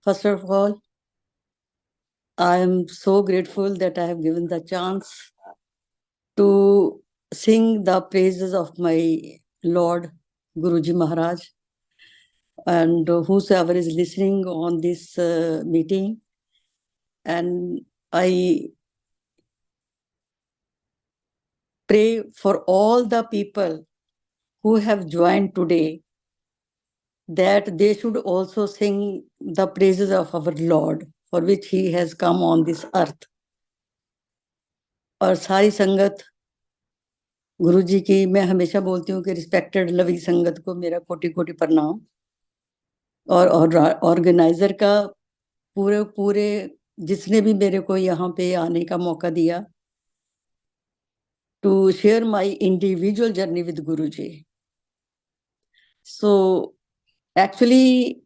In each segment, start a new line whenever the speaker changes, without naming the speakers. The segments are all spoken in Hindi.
First of all, I am so grateful that I have given the chance to sing the praises of my Lord Guruji Maharaj, and whosoever is listening on this meeting. And I pray for all the people who have joined today that they should also sing the praises of our Lord, for which he has come on this earth. और सारी संगत गुरु जी की मैं हमेशा बोलती हूँ कि रिस्पेक्टेड लवी संगत को मेरा कोटि कोटि प्रणाम, और ऑर्गेनाइजर का पूरे जिसने भी मेरे को यहाँ पे आने का मौका दिया to share my individual journey with Guru ji. So actually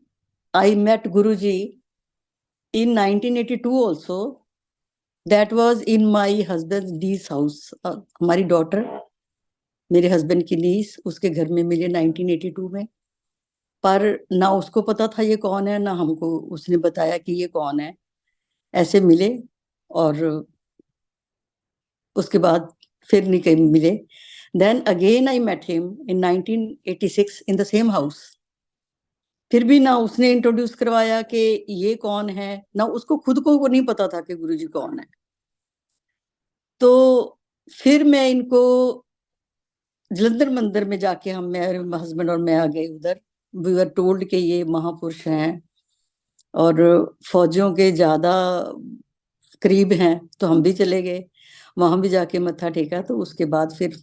I met Guru ji in 1982 also. That was in my husband's niece house. हमारी डॉटर मेरे हस्बैंड की नीस उसके घर में मिले 1982 में. पर ना उसको पता था ये कौन है, ना हमको उसने बताया कि ये कौन है. ऐसे मिले और उसके बाद फिर नहीं कहीं मिले. Then again I met him in 1986 in the same house. फिर भी ना उसने इंट्रोड्यूस करवाया कि ये कौन है, ना उसको खुद को नहीं पता था कि गुरुजी कौन है. तो फिर मैं इनको जलंधर मंदिर में जाके हम मेरे हस्बैंड और मैं आ गए उधर. वी वर टोल्ड कि ये महापुरुष हैं और फौजियों के ज्यादा करीब हैं, तो हम भी चले गए वहां भी जाके मत्था टेका. तो उसके बाद फिर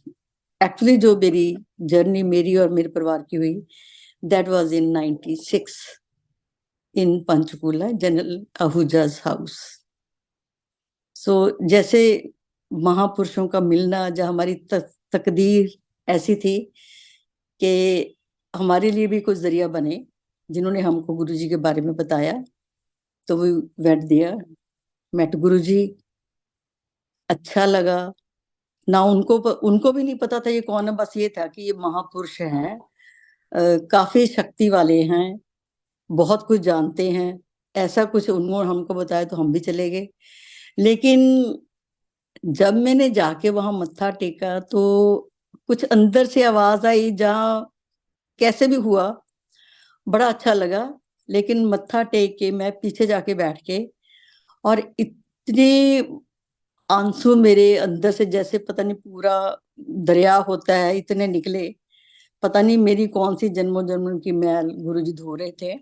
एक्चुअली जो मेरी जर्नी मेरी और मेरे परिवार की हुई, that was in 96 in Panchkula general Ahuja's house. So जैसे महापुरुषों का मिलना, जहाँ हमारी तकदीर ऐसी थी कि हमारे लिए भी कुछ जरिया बने, जिन्होंने हमको गुरुजी के बारे में बताया. तो वी वेंट देयर, मेट गुरुजी. अच्छा लगा ना. उनको भी नहीं पता था ये कौन है, बस ये था कि ये महापुरुष हैं, काफी शक्ति वाले हैं, बहुत कुछ जानते हैं, ऐसा कुछ उन्होंने हमको बताया. तो हम भी चले गए. लेकिन जब मैंने जाके वहां मत्था टेका तो कुछ अंदर से आवाज आई, जहाँ कैसे भी हुआ बड़ा अच्छा लगा. लेकिन मत्था टेक के मैं पीछे जाके बैठ के, और इतने आंसू मेरे अंदर से जैसे पता नहीं पूरा दरिया होता है इतने निकले. पता नहीं मेरी कौन सी जन्मों जन्म की मैल गुरुजी धो रहे थे.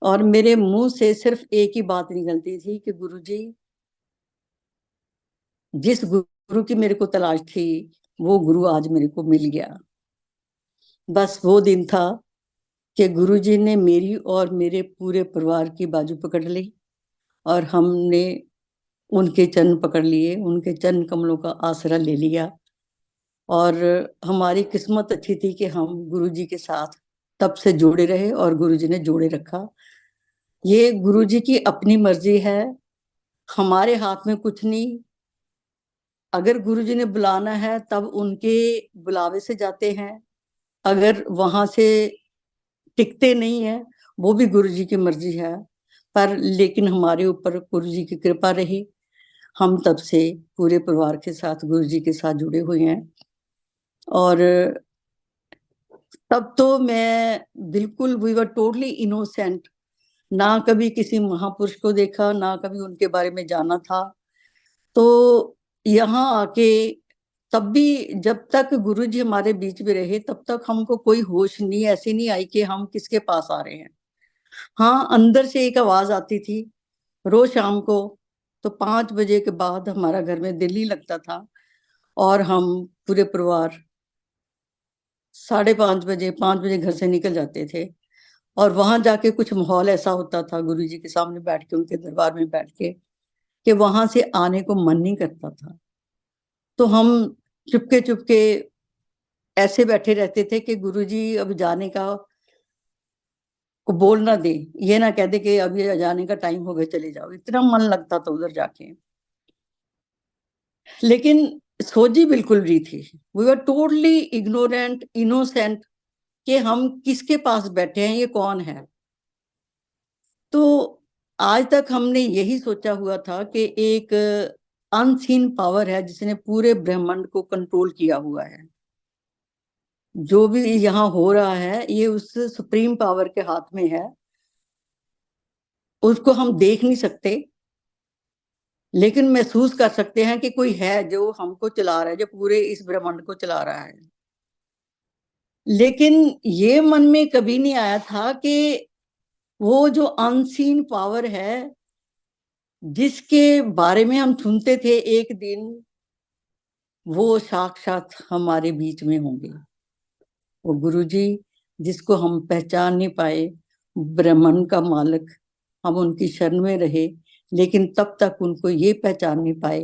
और मेरे मुंह से सिर्फ एक ही बात निकलती थी कि गुरुजी, जिस गुरु की मेरे को तलाश थी वो गुरु आज मेरे को मिल गया. बस वो दिन था कि गुरुजी ने मेरी और मेरे पूरे परिवार की बाजू पकड़ ली और हमने उनके चरण पकड़ लिए, उनके चरण कमलों का आसरा ले लिया. और हमारी किस्मत अच्छी थी कि हम गुरुजी के साथ तब से जुड़े रहे और गुरुजी ने जोड़े रखा. ये गुरुजी की अपनी मर्जी है, हमारे हाथ में कुछ नहीं. अगर गुरुजी ने बुलाना है तब उनके बुलावे से जाते हैं, अगर वहां से टिकते नहीं है वो भी गुरुजी की मर्जी है. पर लेकिन हमारे ऊपर गुरुजी की कृपा रही, हम तब से पूरे परिवार के साथ गुरुजी के साथ जुड़े हुए हैं. और तब तो मैं बिल्कुल वी वर टोटली इनोसेंट, ना कभी किसी महापुरुष को देखा, ना कभी उनके बारे में जाना था. तो यहाँ आके तब भी जब तक गुरुजी हमारे बीच में रहे तब तक हमको कोई होश नहीं ऐसी नहीं आई कि हम किसके पास आ रहे हैं. हाँ, अंदर से एक आवाज आती थी रोज शाम को. तो 5 बजे के बाद हमारा घर में दिल नहीं लगता था और हम पूरे परिवार 5:30 बजे 5 बजे घर से निकल जाते थे. और वहां जाके कुछ माहौल ऐसा होता था गुरुजी के सामने बैठ के, उनके दरबार में बैठ के, कि वहां से आने को मन नहीं करता था. तो हम चुपके चुपके ऐसे बैठे रहते थे कि गुरुजी अब जाने का को बोल ना दे, ये ना कह दे कि अब ये जाने का टाइम हो गया चले जाओ. इतना मन लगता था उधर जाके. लेकिन सोची बिल्कुल रही थी. We were totally ignorant innocent कि हम किसके पास बैठे हैं, ये कौन है. तो आज तक हमने यही सोचा हुआ था कि एक अनसीन पावर है जिसने पूरे ब्रह्मांड को कंट्रोल किया हुआ है। जो भी यहाँ हो रहा है ये उस सुप्रीम पावर के हाथ में है। उसको हम देख नहीं सकते, लेकिन महसूस कर सकते हैं कि कोई है जो हमको चला रहा है, जो पूरे इस ब्रह्मांड को चला रहा है। लेकिन ये मन में कभी नहीं आया था कि वो जो अनसीन पावर है जिसके बारे में हम सुनते थे एक दिन वो साक्षात हमारे बीच में होंगे। वो गुरुजी जिसको हम पहचान नहीं पाए, ब्रह्मांड का मालिक, हम उनकी शरण में रहे, लेकिन तब तक उनको ये पहचान नहीं पाए।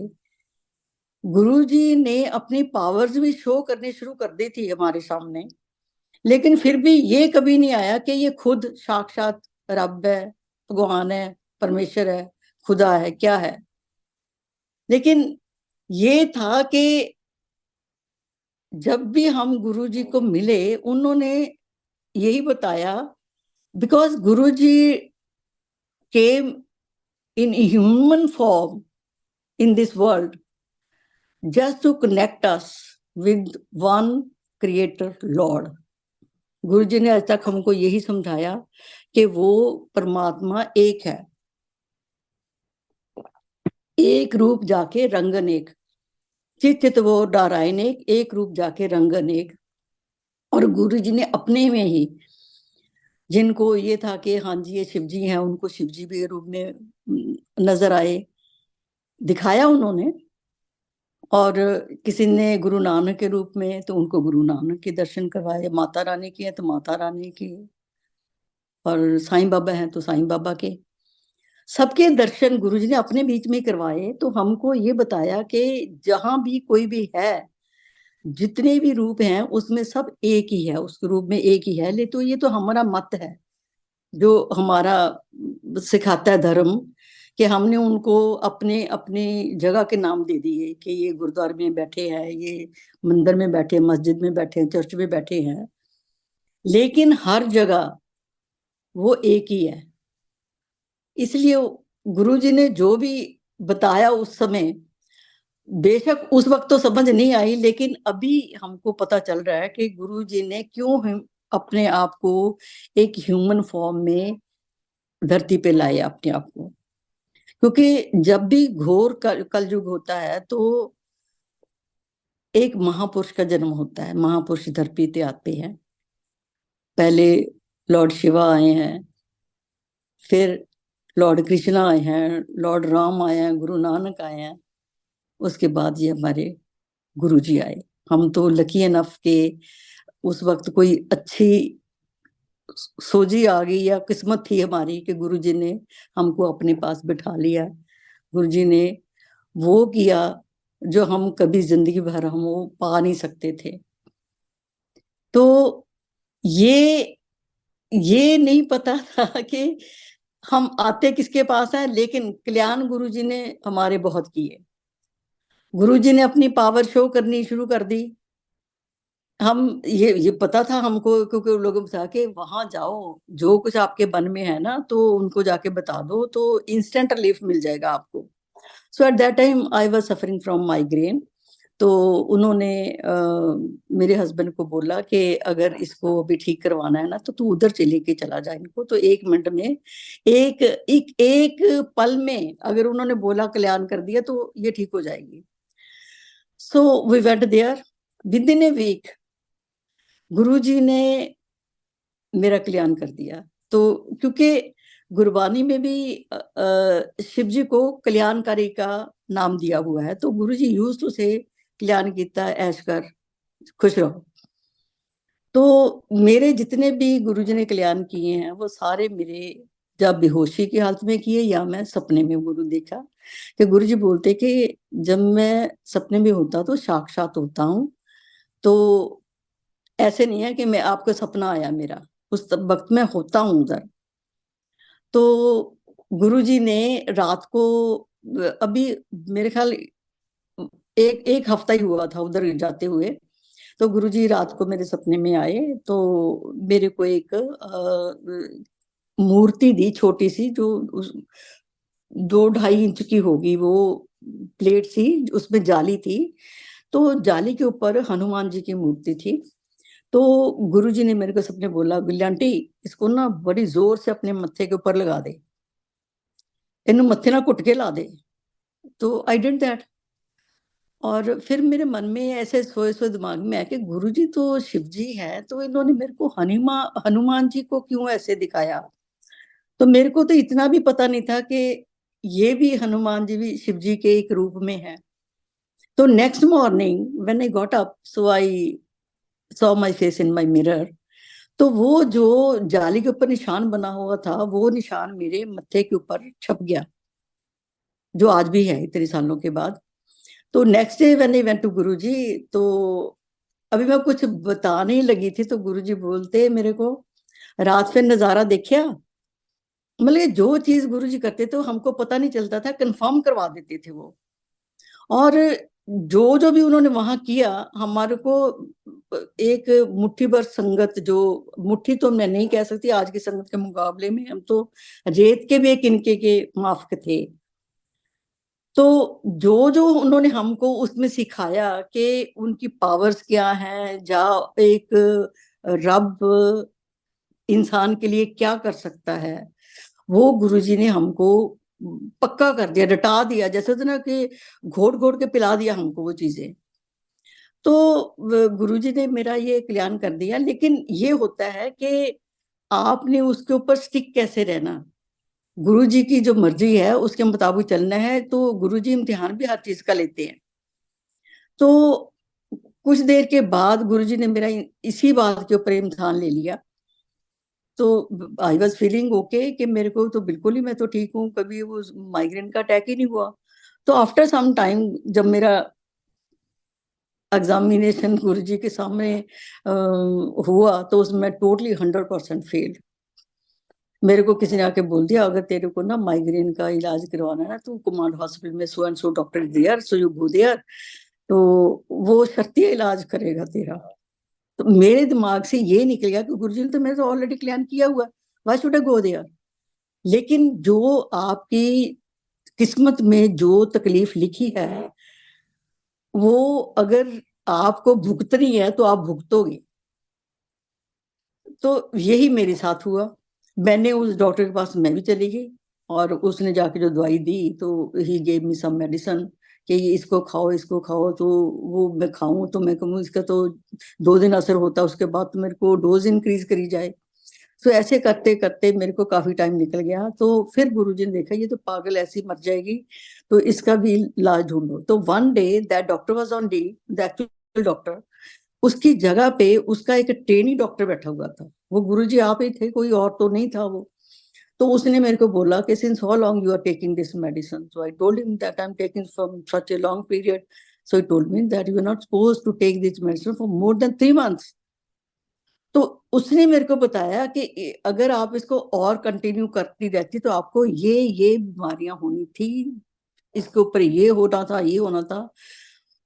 गुरुजी ने अपनी पावर्स भी शो करने शुरू कर दी थी हमारे सामने, लेकिन फिर भी ये कभी नहीं आया कि ये खुद साक्षात रब है, भगवान है, परमेश्वर है, खुदा है, क्या है। लेकिन ये था कि जब भी हम गुरुजी को मिले उन्होंने यही बताया, because Guruji came in human form in this world just to connect us with one creator Lord. गुरु जी ने आज तक हमको यही समझाया कि वो परमात्मा एक है, एक रूप जाके रंग अनेक, चित चित वो नारायण एक रूप जाके रंग अनेक। और गुरु जी ने अपने में ही जिनको ये था कि हाँ जी ये शिव जी हैं, उनको शिव जी के रूप में नजर आए, दिखाया उन्होंने। और किसी ने गुरु नानक के रूप में तो उनको गुरु नानक के दर्शन करवाए, माता रानी के हैं तो माता रानी के, और साईं बाबा हैं तो साईं बाबा के। सबके दर्शन गुरुजी ने अपने बीच में करवाए। तो हमको ये बताया कि जहां भी कोई भी है, जितने भी रूप हैं उसमें सब एक ही है, उस रूप में एक ही है। ले तो ये तो हमारा मत है जो हमारा सिखाता है धर्म, कि हमने उनको अपने अपने जगह के नाम दे दिए कि ये गुरुद्वारे में बैठे हैं, ये मंदिर में बैठे, मस्जिद में बैठे हैं, चर्च में बैठे हैं, लेकिन हर जगह वो एक ही है। इसलिए गुरुजी ने जो भी बताया उस समय, बेशक उस वक्त तो समझ नहीं आई, लेकिन अभी हमको पता चल रहा है कि गुरुजी ने क्यों अपने आप को एक ह्यूमन फॉर्म में धरती पे लाए अपने आप को। क्योंकि जब भी घोर कलयुग होता है तो एक महापुरुष का जन्म होता है। महापुरुष धरती पे आते हैं। पहले लॉर्ड शिवा आए हैं, फिर लॉर्ड कृष्णा आए हैं, लॉर्ड राम आए हैं, गुरु नानक आए हैं, उसके बाद ये हमारे गुरुजी आए। हम तो लकी एनफ के उस वक्त कोई अच्छी सोजी आ गई या किस्मत थी हमारी कि गुरुजी ने हमको अपने पास बिठा लिया। गुरुजी ने वो किया जो हम कभी जिंदगी भर हम वो पा नहीं सकते थे। तो ये नहीं पता था कि हम आते किसके पास है, लेकिन कल्याण गुरुजी ने हमारे बहुत किए। गुरुजी ने अपनी पावर शो करनी शुरू कर दी। हम ये पता था हमको, क्योंकि लोगों बता के वहां जाओ, जो कुछ आपके मन में है ना तो उनको जाके बता दो तो इंस्टेंट रिलीफ मिल जाएगा आपको। So at that time I was suffering from migraine. तो उन्होंने मेरे हस्बैंड को बोला कि अगर इसको अभी ठीक करवाना है ना तो तू उधर चले के चला जा इनको, तो 1 मिनट में, एक पल में अगर उन्होंने बोला कल्याण कर दिया तो ये ठीक हो जाएगी। So we went there. Within a week Guruji ने मेरा कल्याण कर दिया। तो क्योंकि गुरबानी में भी शिव जी को कल्याणकारी का नाम दिया हुआ है, तो गुरुजी यूज टू से कल्याण कीता ऐश कर, खुश रहो। तो मेरे जितने भी गुरुजी ने कल्याण किए हैं वो सारे मेरे जब बेहोशी की हालत में किए या मैं सपने में गुरु देखा। कि गुरुजी बोलते कि जब मैं सपने में होता तो साक्षात होता हूँ, तो ऐसे नहीं है कि मैं आपको सपना आया मेरा, उस वक्त में होता हूँ उधर। तो गुरुजी ने रात को, अभी मेरे ख्याल एक हफ्ता ही हुआ था उधर जाते हुए, तो गुरुजी रात को मेरे सपने में आए। तो मेरे को एक मूर्ति दी छोटी सी, जो 2-2.5 इंच की होगी, वो प्लेट थी, उसमें जाली थी। तो जाली के ऊपर हनुमान जी की मूर्ति थी। तो गुरुजी ने मेरे को सपने बोला, गुल्ली आंटी इसको ना बड़ी जोर से अपने मत्थे के ऊपर लगा दे, इन्हें मत्थे ना घुट के ला दे। तो आई डिड दैट। और फिर मेरे मन में ऐसे सोए सोए दिमाग में है कि गुरुजी तो शिव जी हैं, तो इन्होंने मेरे को हनुमान जी को क्यों ऐसे दिखाया। तो मेरे को तो इतना भी पता नहीं था कि ये भी हनुमान जी भी शिव जी के एक रूप में है। तो next morning when I got up, so I saw my face in my mirror. तो वो जो जाली के ऊपर निशान बना हुआ था, वो निशान मेरे मत्थे के ऊपर छप गया, जो आज भी है इतने सालों के बाद। तो next day when I went to Guruji, तो अभी मैं कुछ बताने ही लगी थी तो गुरुजी बोलते मेरे को, रात फिर नजारा देखा। मतलब जो चीज गुरुजी करते थे हमको पता नहीं चलता था, कंफर्म करवा देते थे वो। और जो जो भी उन्होंने वहां किया, हमारे को एक मुट्ठी भर संगत, जो मुट्ठी तो मैं नहीं कह सकती आज की संगत के मुकाबले में, हम तो रेत के भी एक इनके के माफक थे। तो जो जो उन्होंने हमको उसमें सिखाया कि उनकी पावर्स क्या हैं, जा एक रब इंसान के लिए क्या कर सकता है, वो गुरुजी ने हमको पक्का कर दिया, रटा दिया, जैसे होता ना कि घोट घोट के पिला दिया हमको वो चीजें। तो गुरुजी ने मेरा ये कल्याण कर दिया। लेकिन ये होता है कि आपने उसके ऊपर स्टिक कैसे रहना, गुरुजी की जो मर्जी है उसके मुताबिक चलना है। तो गुरुजी इम्तिहान भी हर चीज का लेते हैं। तो कुछ देर के बाद गुरुजी ने मेरा इसी बात के ऊपर इम्तिहान ले लिया। तो आई वॉज फीलिंग ओके कि मेरे को तो बिल्कुल ही, मैं तो ठीक हूँ, कभी वो माइग्रेन का अटैक ही नहीं हुआ। तो आफ्टर सम टाइम जब मेरा एग्जामिनेशन गुरुजी के सामने हुआ, तो उसमें टोटली 100% फेल। मेरे को किसी ने आके बोल दिया, अगर तेरे को ना माइग्रेन का इलाज करवाना है ना, तो कुमार हॉस्पिटल में so and so doctor there, so you go there, तो वो शर्तीय इलाज करेगा तेरा। तो मेरे दिमाग से ये निकल गया कि गुरुजी ने तो मेरे तो ऑलरेडी कल्याण किया हुआ, why should I go there. लेकिन जो आपकी किस्मत में जो तकलीफ लिखी है, वो अगर आपको भुगतनी है तो आप भुगतोगे। तो यही मेरे साथ हुआ। मैंने उस डॉक्टर के पास मैं भी चली गई, और उसने जाके जो दवाई दी, तो he gave me some medicine कि इसको खाओ इसको खाओ। तो वो मैं खाऊं, तो मैं कहूँ इसका तो 2 दिन असर होता, उसके बाद तो मेरे को डोज इंक्रीज करी जाए। तो ऐसे करते करते मेरे को काफी टाइम निकल गया। तो फिर गुरुजी ने देखा ये तो पागल ऐसी मर जाएगी, तो इसका भी इलाज ढूंढो। तो one day that doctor was on leave, the actual doctor, उसकी जगह पे उसका एक ट्रेनी डॉक्टर बैठा हुआ था। वो गुरुजी आप ही थे, कोई और तो नहीं था वो। तो उसने मेरे को बोला कि since how long you are taking this medicine. So I told him that I am taking from such a long period. So he told me that you are not supposed to take this medicine for more than 3 months। तो उसने मेरे को बताया कि अगर आप इसको और कंटिन्यू करती रहती तो आपको ये बीमारियां होनी थी, इसके ऊपर ये होना था, ये होना था।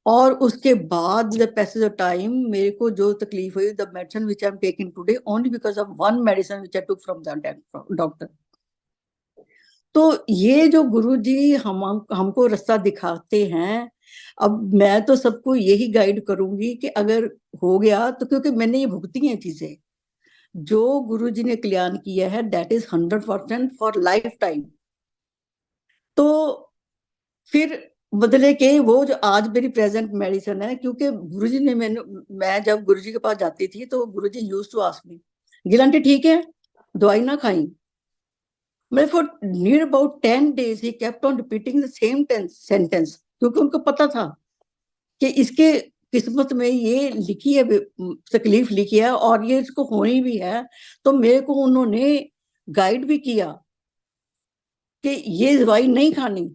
और उसके बाद द पैसेज ऑफ टाइम मेरे को जो तकलीफ हुई, the medicine which I am taking today only because of one medicine which I took from the doctor. तो ये जो गुरु जी हमको रास्ता दिखाते हैं, अब मैं तो सबको यही गाइड करूंगी कि अगर हो गया तो, क्योंकि मैंने ये भुगती हैं चीजें, जो गुरु जी ने कल्याण किया है that is 100% for life time. तो फिर बदले के वो जो आज मेरी प्रेजेंट मेडिसिन है, क्योंकि गुरुजी ने मैं जब गुरुजी के पास जाती थी तो गुरुजी यूज्ड टू आस्क मी, गिलांटी ठीक है, दवाई ना खाई। मैं for near about 10 days he kept on repeating the same sentence, क्योंकि उनको पता था कि इसके किस्मत में ये लिखी है, तकलीफ लिखी है, और ये इसको होनी भी है। तो मेरे को उन्होंने गाइड भी किया कि ये दवाई नहीं खानी,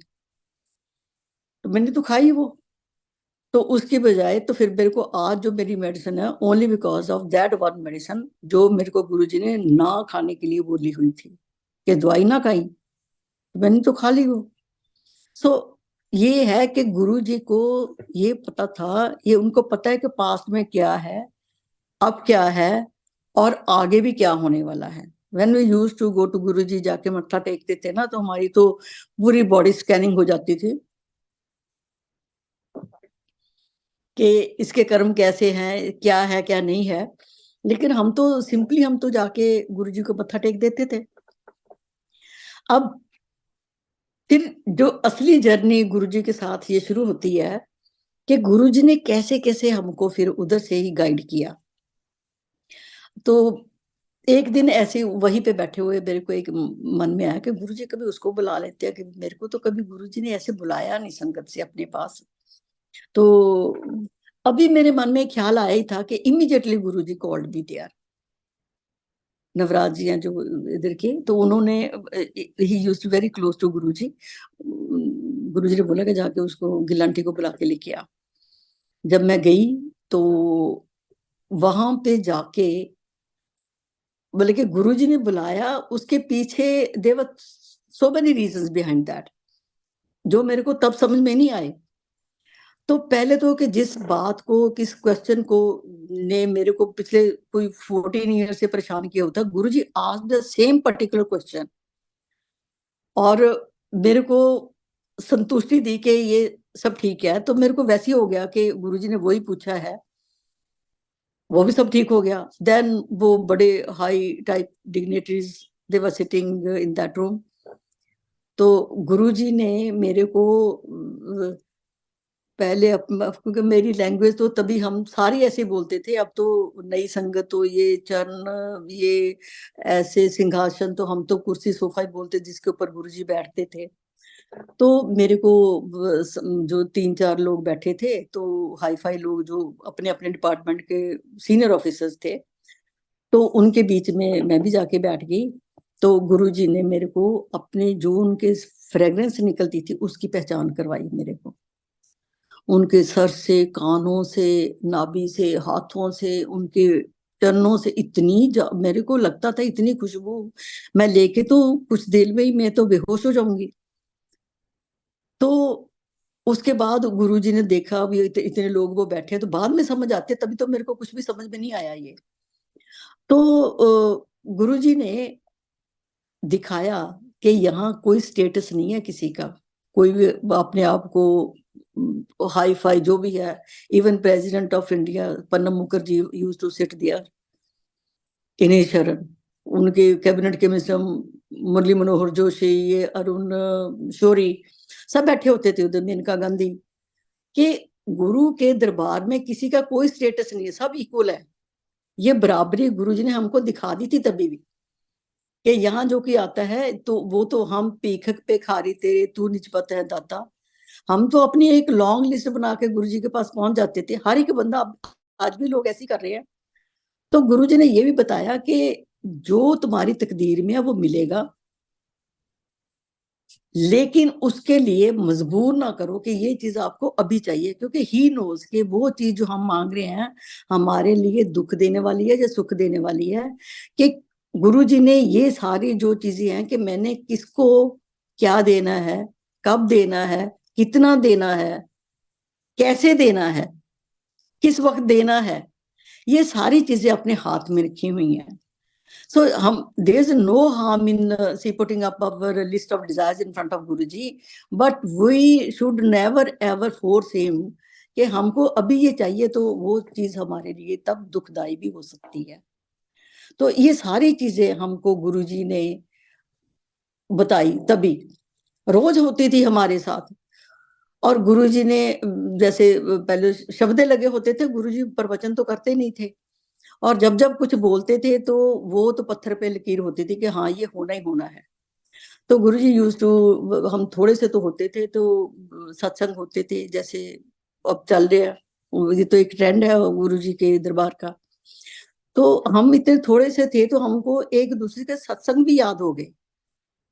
तो मैंने तो खाई वो। तो उसकी बजाय तो फिर मेरे को आज जो मेरी मेडिसिन है, only because of that one medicine जो मेरे को गुरुजी ने ना खाने के लिए बोली हुई थी, कि दवाई ना खाई, तो मैंने तो खा ली वो। सो ये है कि गुरुजी को ये पता था, ये उनको पता है कि पास्ट में क्या है, अब क्या है, और आगे भी क्या होने वाला है। When we used to go to Guruji, जाके मत्था टेकते थे ना, तो हमारी तो पूरी बॉडी स्कैनिंग हो जाती थी कि इसके कर्म कैसे हैं, क्या नहीं है। लेकिन हम तो सिंपली हम तो जाके गुरुजी को मत्था टेक देते थे। अब फिर जो असली जर्नी गुरुजी के साथ ये शुरू होती है कि गुरुजी ने कैसे कैसे हमको फिर उधर से ही गाइड किया। तो एक दिन ऐसे वहीं पे बैठे हुए मेरे को एक मन में आया कि गुरुजी कभी उसको बुला लेते हैं, कि मेरे को तो कभी गुरुजी ने ऐसे बुलाया नहीं संगत से अपने पास। तो अभी मेरे मन में ख्याल आया ही था कि immediately Guruji called me there. Navraj ji हैं जो इधर के, तो उन्होंने, he used very close to Guruji. Guruji ने बोला कि जाके उसको गिलांटी को बुला के लेके आ। जब मैं गई तो वहां पे जाके, बल्कि गुरुजी ने बुलाया, उसके पीछे there were so many reasons behind that जो मेरे को तब समझ में नहीं आए। तो पहले तो कि जिस बात को, किस क्वेश्चन को ने मेरे को पिछले कोई 14 ईयर से परेशान किया होता, Guruji asked the same particular question और मेरे को संतुष्टि दी कि ये सब ठीक है। तो मेरे को वैसे ही हो गया कि गुरुजी ने वही पूछा है, वो भी सब ठीक हो गया। देन वो बड़े high type dignitaries they were sitting in that room. तो गुरुजी ने मेरे को पहले क्योंकि मेरी लैंग्वेज तो तभी हम सारी ऐसे बोलते थे, अब तो नई संगत तो ये चरण, ये ऐसे सिंहासन, तो हम तो कुर्सी सोफा ही बोलते जिसके ऊपर गुरुजी बैठते थे। तो मेरे को जो 3-4 लोग बैठे थे, तो हाई फाई लोग जो अपने अपने डिपार्टमेंट के सीनियर ऑफिसर्स थे, तो उनके बीच में मैं भी जाके बैठ गई। तो गुरुजी ने मेरे को अपने जो उनके फ्रेग्रेंस निकलती थी उसकी पहचान करवाई मेरे को। उनके सर से, कानों से, नाभि से, हाथों से, उनके चरणों से इतनी मेरे को लगता था इतनी खुशबू मैं लेके तो कुछ देर में ही मैं तो बेहोश हो जाऊंगी। तो उसके बाद गुरुजी ने देखा अब ये इतने लोग वो बैठे हैं, तो बाद में समझ आते, तभी तो मेरे को कुछ भी समझ में नहीं आया ये। तो गुरुजी ने दिखाया कि यहाँ कोई स्टेटस नहीं है किसी का, कोई भी अपने आप को हाई फाई जो भी है। Even president of India Pranab Mukherjee used to sit there in शरण, उनके कैबिनेट के मिनिस्टर मुरली मनोहर जोशी, ये अरुण शौरी, सब बैठे होते थे उधर, मेनका गांधी। कि गुरु के दरबार में किसी का कोई स्टेटस नहीं है, सब इक्वल है। ये बराबरी गुरुजी ने हमको दिखा दी थी तभी भी, कि यहाँ जो कि आता है तो वो तो हम पीखक पे खारी तेरे तू निजपत है दाता, हम तो अपनी एक लॉन्ग लिस्ट बना के गुरुजी के पास पहुंच जाते थे। हर एक बंदा, आज भी लोग ऐसे कर रहे हैं। तो गुरुजी ने ये भी बताया कि जो तुम्हारी तकदीर में है वो मिलेगा, लेकिन उसके लिए मजबूर ना करो कि ये चीज आपको अभी चाहिए, क्योंकि ही नोज कि वो चीज जो हम मांग रहे हैं हमारे लिए दुख देने वाली है या सुख देने वाली है। कि गुरुजी ने ये सारी जो चीजें हैं कि मैंने किसको क्या देना है, कब देना है, कितना देना है, कैसे देना है, किस वक्त देना है, ये सारी चीजें अपने हाथ में रखी हुई हैं। So there is no harm in see putting up our list of desires in front of Guruji, but we should never ever force him कि हमको अभी ये चाहिए, तो वो चीज हमारे लिए तब दुखदाई भी हो सकती है। तो ये सारी चीजें हमको गुरुजी ने बताई, तभी रोज होती थी हमारे साथ। और गुरुजी ने जैसे पहले शब्द लगे होते थे, गुरुजी प्रवचन तो करते नहीं थे, और जब जब कुछ बोलते थे तो वो तो पत्थर पे लकीर होती थी कि हाँ ये होना ही होना है। तो गुरुजी यूज टू, हम थोड़े से तो होते थे, तो सत्संग होते थे जैसे अब चल रहे हैं, ये तो एक ट्रेंड है गुरुजी के दरबार का। तो हम इतने थोड़े से थे तो हमको एक दूसरे के सत्संग भी याद हो गए।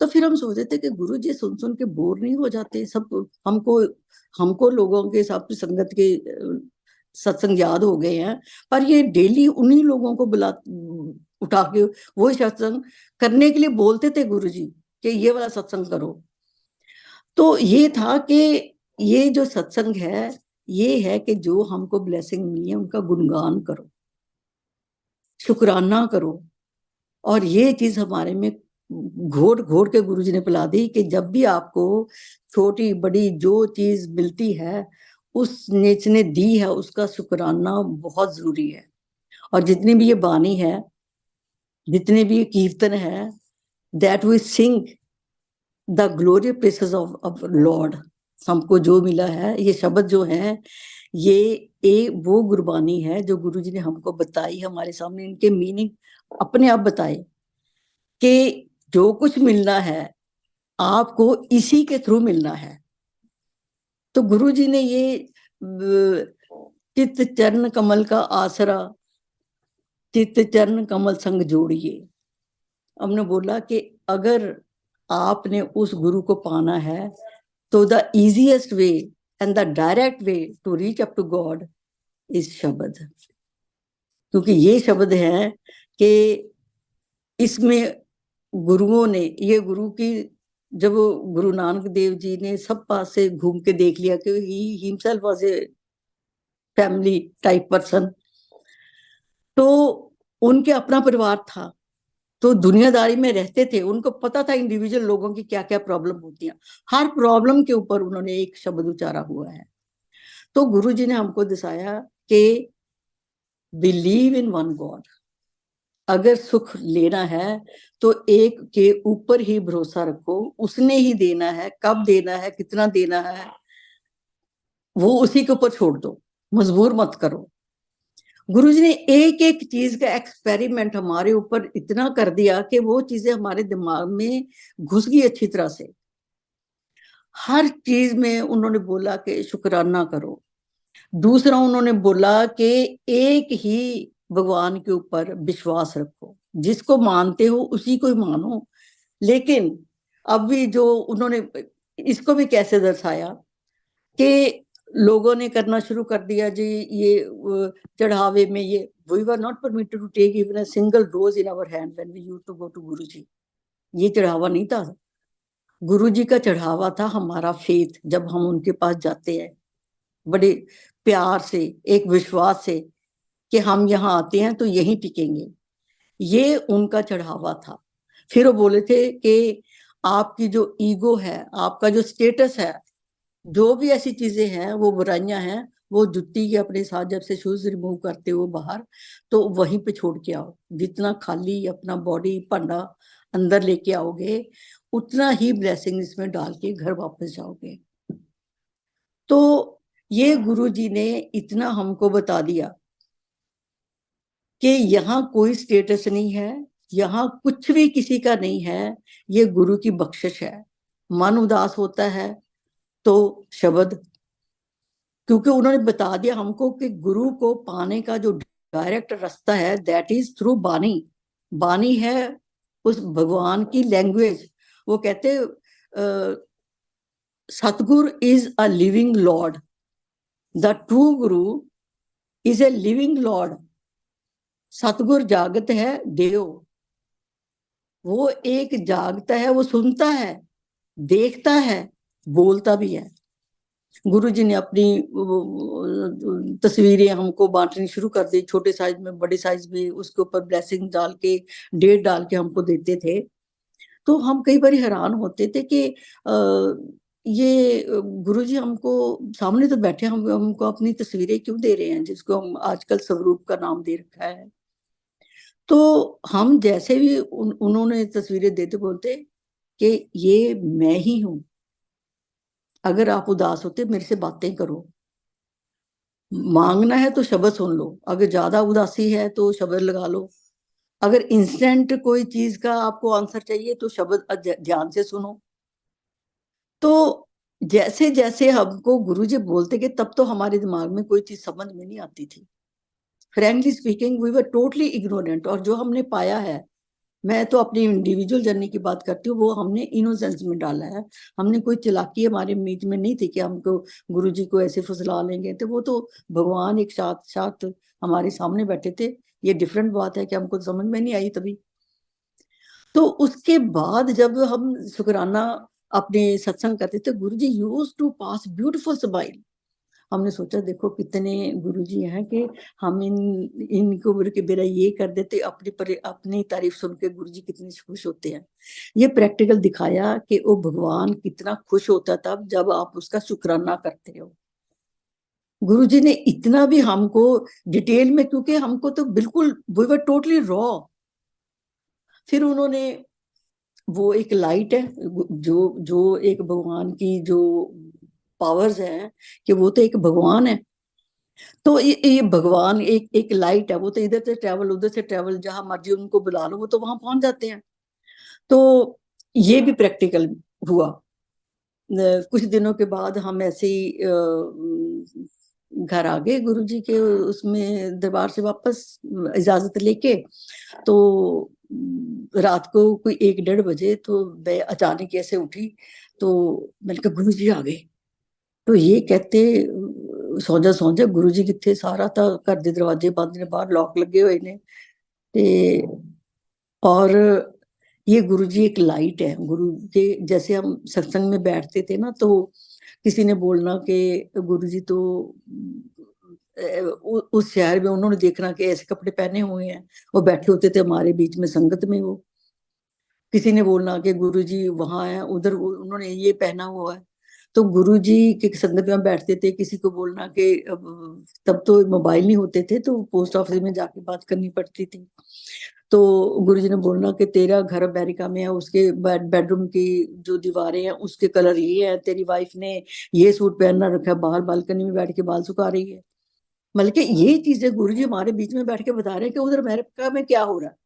तो फिर हम सोचते थे कि गुरुजी सुन सुन के बोर नहीं हो जाते सब, हमको हमको लोगों के साथ संगत के सत्संग याद हो गए हैं, पर ये डेली उन्हीं लोगों को बुला उठा के वही सत्संग करने के लिए बोलते थे गुरुजी कि ये वाला सत्संग करो। तो ये था कि ये जो सत्संग है, ये है कि जो हमको ब्लेसिंग मिली है उनका गुणगान करो, शुक्राना करो, और ये चीज हमारे में घोट घोट के गुरुजी ने पिला दी कि जब भी आपको छोटी बड़ी जो चीज मिलती है उस जिसने दी है उसका शुक्राना बहुत जरूरी है। और जितनी भी ये बानी है, जितने भी ये कीर्तन है, that we sing the glory praises of Lord, हमको जो मिला है ये शब्द जो है ये वो गुरबानी है जो गुरुजी ने हमको बताई, हमारे सामने इनके मीनिंग अपने आप बताए कि जो कुछ मिलना है आपको इसी के थ्रू मिलना है। तो गुरुजी ने ये चित्त चरण कमल का आसरा, चित्त चरण कमल संग जोड़िए। हमने बोला कि अगर आपने उस गुरु को पाना है तो the easiest way and the direct way to reach up to God is shabad, क्योंकि ये शब्द है कि इसमें गुरुओं ने, ये गुरु की, जब गुरु नानक देव जी ने सब पास से घूम के देख लिया कि he himself was a family type person, तो उनके अपना परिवार था, तो दुनियादारी में रहते थे, उनको पता था इंडिविजुअल लोगों की क्या क्या प्रॉब्लम होती है, हर प्रॉब्लम के ऊपर उन्होंने एक शब्द उच्चारा हुआ है। तो गुरु जी ने हमको दिखाया कि बिलीव इन वन गॉड, अगर सुख लेना है तो एक के ऊपर ही भरोसा रखो, उसने ही देना है, कब देना है, कितना देना है, वो उसी के ऊपर छोड़ दो, मजबूर मत करो। गुरुजी ने एक एक चीज का एक्सपेरिमेंट हमारे ऊपर इतना कर दिया कि वो चीजें हमारे दिमाग में घुस गई अच्छी तरह से। हर चीज में उन्होंने बोला कि शुक्राना करो। दूसरा उन्होंने बोला कि एक ही भगवान के ऊपर विश्वास रखो, जिसको मानते हो उसी को ही मानो। लेकिन अब भी जो उन्होंने इसको भी कैसे दर्शाया कि लोगों ने करना शुरू कर दिया जी, ये चढ़ावे में ये, we were not permitted to take even a single rose in our hand when we used to go to Guruji. ये चढ़ावा नहीं था, गुरुजी का चढ़ावा था हमारा फेथ। जब हम उनके पास जाते हैं बड़े प्यार से, एक विश्वास से कि हम यहाँ आते हैं तो यहीं टिकेंगे, ये उनका चढ़ावा था। फिर वो बोले थे कि आपकी जो ईगो है, आपका जो स्टेटस है, जो भी ऐसी चीजें हैं वो बुराइयां हैं, वो जुत्ती के अपने साथ जब से शूज रिमूव करते हो बाहर, तो वहीं पे छोड़ के आओ। जितना खाली अपना बॉडी भांडा अंदर लेके आओगे उतना ही ब्लेसिंग इसमें डाल के घर वापस जाओगे। तो ये गुरु जी ने इतना हमको बता दिया कि यहाँ कोई स्टेटस नहीं है, यहाँ कुछ भी किसी का नहीं है, ये गुरु की बख्शिश है। मन उदास होता है तो शब्द, क्योंकि उन्होंने बता दिया हमको कि गुरु को पाने का जो डायरेक्ट रास्ता है दैट इज थ्रू बानी। बानी है उस भगवान की लैंग्वेज। वो कहते सतगुरु is a living Lord, the true Guru is a living Lord. सतगुरु जागत है देव, वो एक जागता है, वो सुनता है, देखता है, बोलता भी है। गुरु जी ने अपनी तस्वीरें हमको बांटनी शुरू कर दी, छोटे साइज में, बड़े साइज में, उसके ऊपर ब्लेसिंग डाल के, डेट डाल के हमको देते थे। तो हम कई बार हैरान होते थे कि ये गुरु जी हमको सामने तो बैठे, हम हमको अपनी तस्वीरें क्यों दे रहे हैं, जिसको हम आजकल स्वरूप का नाम दे रखा है। तो हम जैसे भी उन्होंने तस्वीरें देते बोलते कि ये मैं ही हूं, अगर आप उदास होते मेरे से बातें करो, मांगना है तो शब्द सुन लो, अगर ज्यादा उदासी है तो शब्द लगा लो, अगर इंस्टेंट कोई चीज का आपको आंसर चाहिए तो शब्द ध्यान से सुनो। तो जैसे जैसे हमको गुरुजी बोलते कि तब तो हमारे दिमाग में कोई चीज समझ में नहीं आती थी। Frankly speaking we were totally ignorant. और जो हमने पाया है, मैं तो अपनी इंडिविजुअल जर्नी की बात करती हूँ, वो हमने इनोसेंस में डाला है। हमने कोई चालाकी हमारे मीट में नहीं थी कि हमको गुरुजी को ऐसे फुसला लेंगे, तो वो तो भगवान एक साथ साथ हमारे सामने बैठे थे। ये डिफरेंट बात है कि हमको समझ में नहीं आई तभी। तो उसके बाद जब हम शुक्राना अपने सत्संग करते थे, Guruji used to pass beautiful smile. हमने सोचा देखो कितने गुरुजी हैं कि हम इनको बोल के मेरा ये कर देते, अपनी तारीफ सुन के गुरुजी कितने खुश होते हैं। ये प्रैक्टिकल दिखाया कि वो भगवान कितना खुश होता था जब आप उसका शुक्राना करते हो। गुरुजी ने इतना भी हमको डिटेल में, क्योंकि हमको तो बिल्कुल वी वर टोटली रॉ। फिर उन्होंने, वो एक लाइट है, जो जो एक भगवान की जो पावर्स है, कि वो तो एक भगवान है। तो ये भगवान एक एक लाइट है, वो तो इधर से ट्रेवल उधर से ट्रेवल, जहां मर्जी उनको बुला लो वो तो वहां पहुंच जाते हैं। तो ये भी प्रैक्टिकल हुआ। कुछ दिनों के बाद हम ऐसे ही घर आ गए गुरुजी के उसमें दरबार से वापस इजाजत लेके। तो रात को कोई 1-1:30 बजे तो मैं अचानक ऐसे उठी, तो मैंने कहा गुरुजी आ गए। तो ये कहते सौ जा गुरुजी किथे, सारा था घर के दरवाजे बंद ने, बाहर लॉक लगे हुए ने। ते और ये गुरुजी एक लाइट है। गुरु के जैसे हम सत्संग में बैठते थे ना, तो किसी ने बोलना कि गुरुजी तो उस शहर में, उन्होंने देखना कि ऐसे कपड़े पहने हुए हैं, वो बैठे होते थे हमारे बीच में संगत में। वो किसी ने बोलना कि गुरुजी वहां है, उधर उन्होंने ये पहना हुआ है। तो गुरुजी के संगत में बैठते थे। किसी को बोलना कि तब तो मोबाइल नहीं होते थे, तो पोस्ट ऑफिस में जाके बात करनी पड़ती थी। तो गुरुजी ने बोलना कि तेरा घर अमेरिका में है, उसके बेडरूम की जो दीवारें हैं उसके कलर ये है, तेरी वाइफ ने ये सूट पहनना रखा है, बाहर बालकनी में बैठ के बाल सुखा रही है। मतलब कि ये चीजें गुरुजी हमारे बीच में बैठ के बता रहे हैं कि उधर अमेरिका में क्या हो रहा है।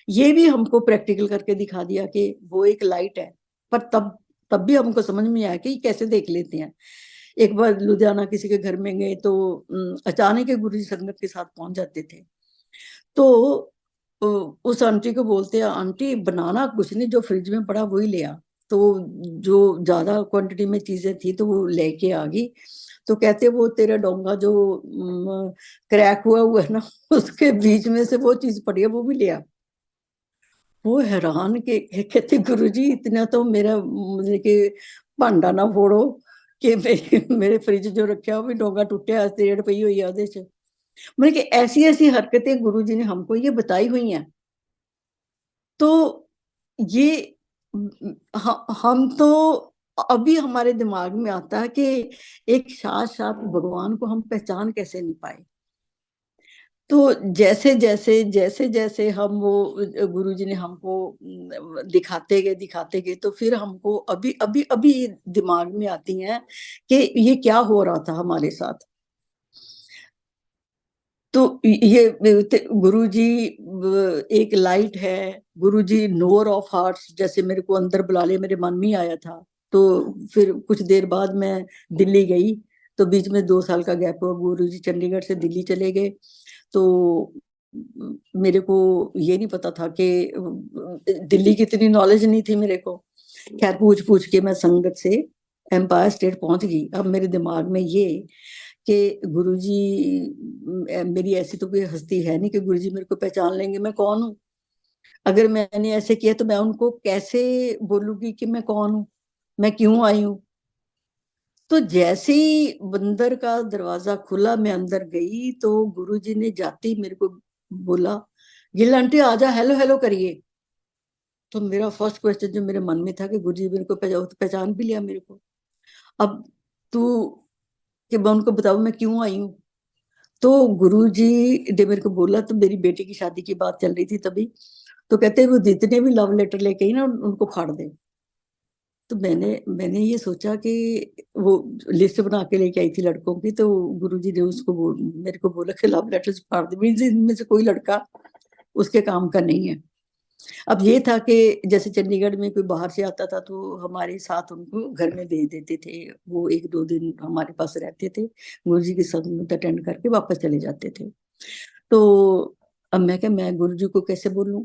ये भी हमको प्रैक्टिकल करके दिखा दिया कि वो एक लाइट है। पर तब तब भी हमको समझ में आया कि कैसे देख लेते हैं। एक बार लुधियाना किसी के घर में गए, तो अचानक के गुरुजी संगत के साथ पहुंच जाते थे। तो उस आंटी को बोलते हैं, आंटी बनाना कुछ नहीं, जो फ्रिज में पड़ा वही ले आ। तो जो ज्यादा क्वांटिटी में चीजें थी तो वो लेके आ गई। तो कहते वो तेरा डोंगा जो क्रैक हुआ है ना, उसके बीच में से वो चीज पड़ी है, वो भी ले आ। वो हैरान के कहते गुरुजी इतना तो मेरा मुझे कि भांडा ना फोड़ो कि मेरे फ्रिज जो रखा वो भी डोंगा टूटिया तेड़ पई हुई है ਉਹਦੇ ਚ। मतलब कि ऐसी ऐसी हरकतें गुरुजी ने हमको ये बताई हुई हैं। तो ये हम तो अभी हमारे दिमाग में आता है कि एक साथ भगवान को हम पहचान कैसे नहीं पाए। तो जैसे जैसे हम वो गुरुजी ने हमको दिखाते गए तो फिर हमको अभी अभी अभी दिमाग में आती हैं कि ये क्या हो रहा था हमारे साथ। तो ये गुरुजी एक लाइट है। गुरुजी नोर ऑफ हार्ट्स, जैसे मेरे को अंदर बुला ले, मेरे मन में आया था। तो फिर कुछ देर बाद मैं दिल्ली गई, तो बीच में 2 साल का गैप हुआ। गुरुजी चंडीगढ़ से दिल्ली चले गए। तो मेरे को ये नहीं पता था कि दिल्ली की इतनी नॉलेज नहीं थी मेरे को। खैर पूछ पूछ के मैं संगत से एम्पायर स्टेट पहुंच गई। अब मेरे दिमाग में ये कि गुरुजी मेरी ऐसी तो कोई हस्ती है नहीं कि गुरुजी मेरे को पहचान लेंगे मैं कौन हूँ। अगर मैंने ऐसे किया तो मैं उनको कैसे बोलूंगी कि मैं कौन हूँ, मैं क्यों आई हूँ। तो जैसे ही बंदर का दरवाजा खुला, मैं अंदर गई, तो गुरुजी ने जाते ही मेरे को बोला, गिल आंटी आजा, हेलो हेलो करिए। तो मेरा फर्स्ट क्वेश्चन जो मेरे मन में था कि गुरुजी मेरे को पहचान भी लिया मेरे को। अब तू, कि मैं उनको बताऊं मैं क्यों आई हूँ। तो गुरुजी ने मेरे को बोला, तो मेरी बेटी की शादी की बात चल रही थी तभी। तो कहते वो जितने भी लव लेटर लेके आई ना उनको फाड़ दे। तो मैंने ये सोचा कि वो लिस्ट बना के लेके आई थी लड़कों की। तो गुरुजी ने मेरे को बोला कि लव लेटर्स फाड़ दे, मीन्स इनमें से कोई लड़का उसके काम का नहीं है। अब ये था कि जैसे चंडीगढ़ में कोई बाहर से आता था तो हमारे साथ उनको घर में भेज देते थे। वो 1-2 दिन हमारे पास रहते थे, गुरुजी की संगत अटेंड करके वापस चले जाते थे। तो अब मैं क्या, मैं गुरुजी को कैसे बोलूं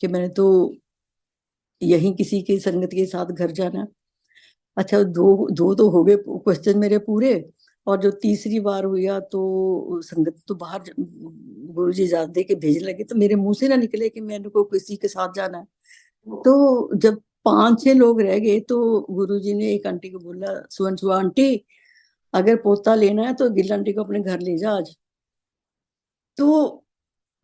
कि मैंने तो यहीं किसी की संगत के साथ घर जाना। अच्छा, दो दो तो हो गए क्वेश्चन मेरे पूरे। और जो तीसरी बार हुआ तो संगत तो बाहर गुरुजी इजाजत दे के भेजने लगे, तो मेरे मुंह से ना निकले कि मैंने को किसी के साथ जाना है। तो जब 5-6 लोग रह गए तो गुरुजी ने एक आंटी को बोला, सुवन सुवा आंटी, अगर पोता लेना है तो गिल आंटी को अपने घर ले जा आज। तो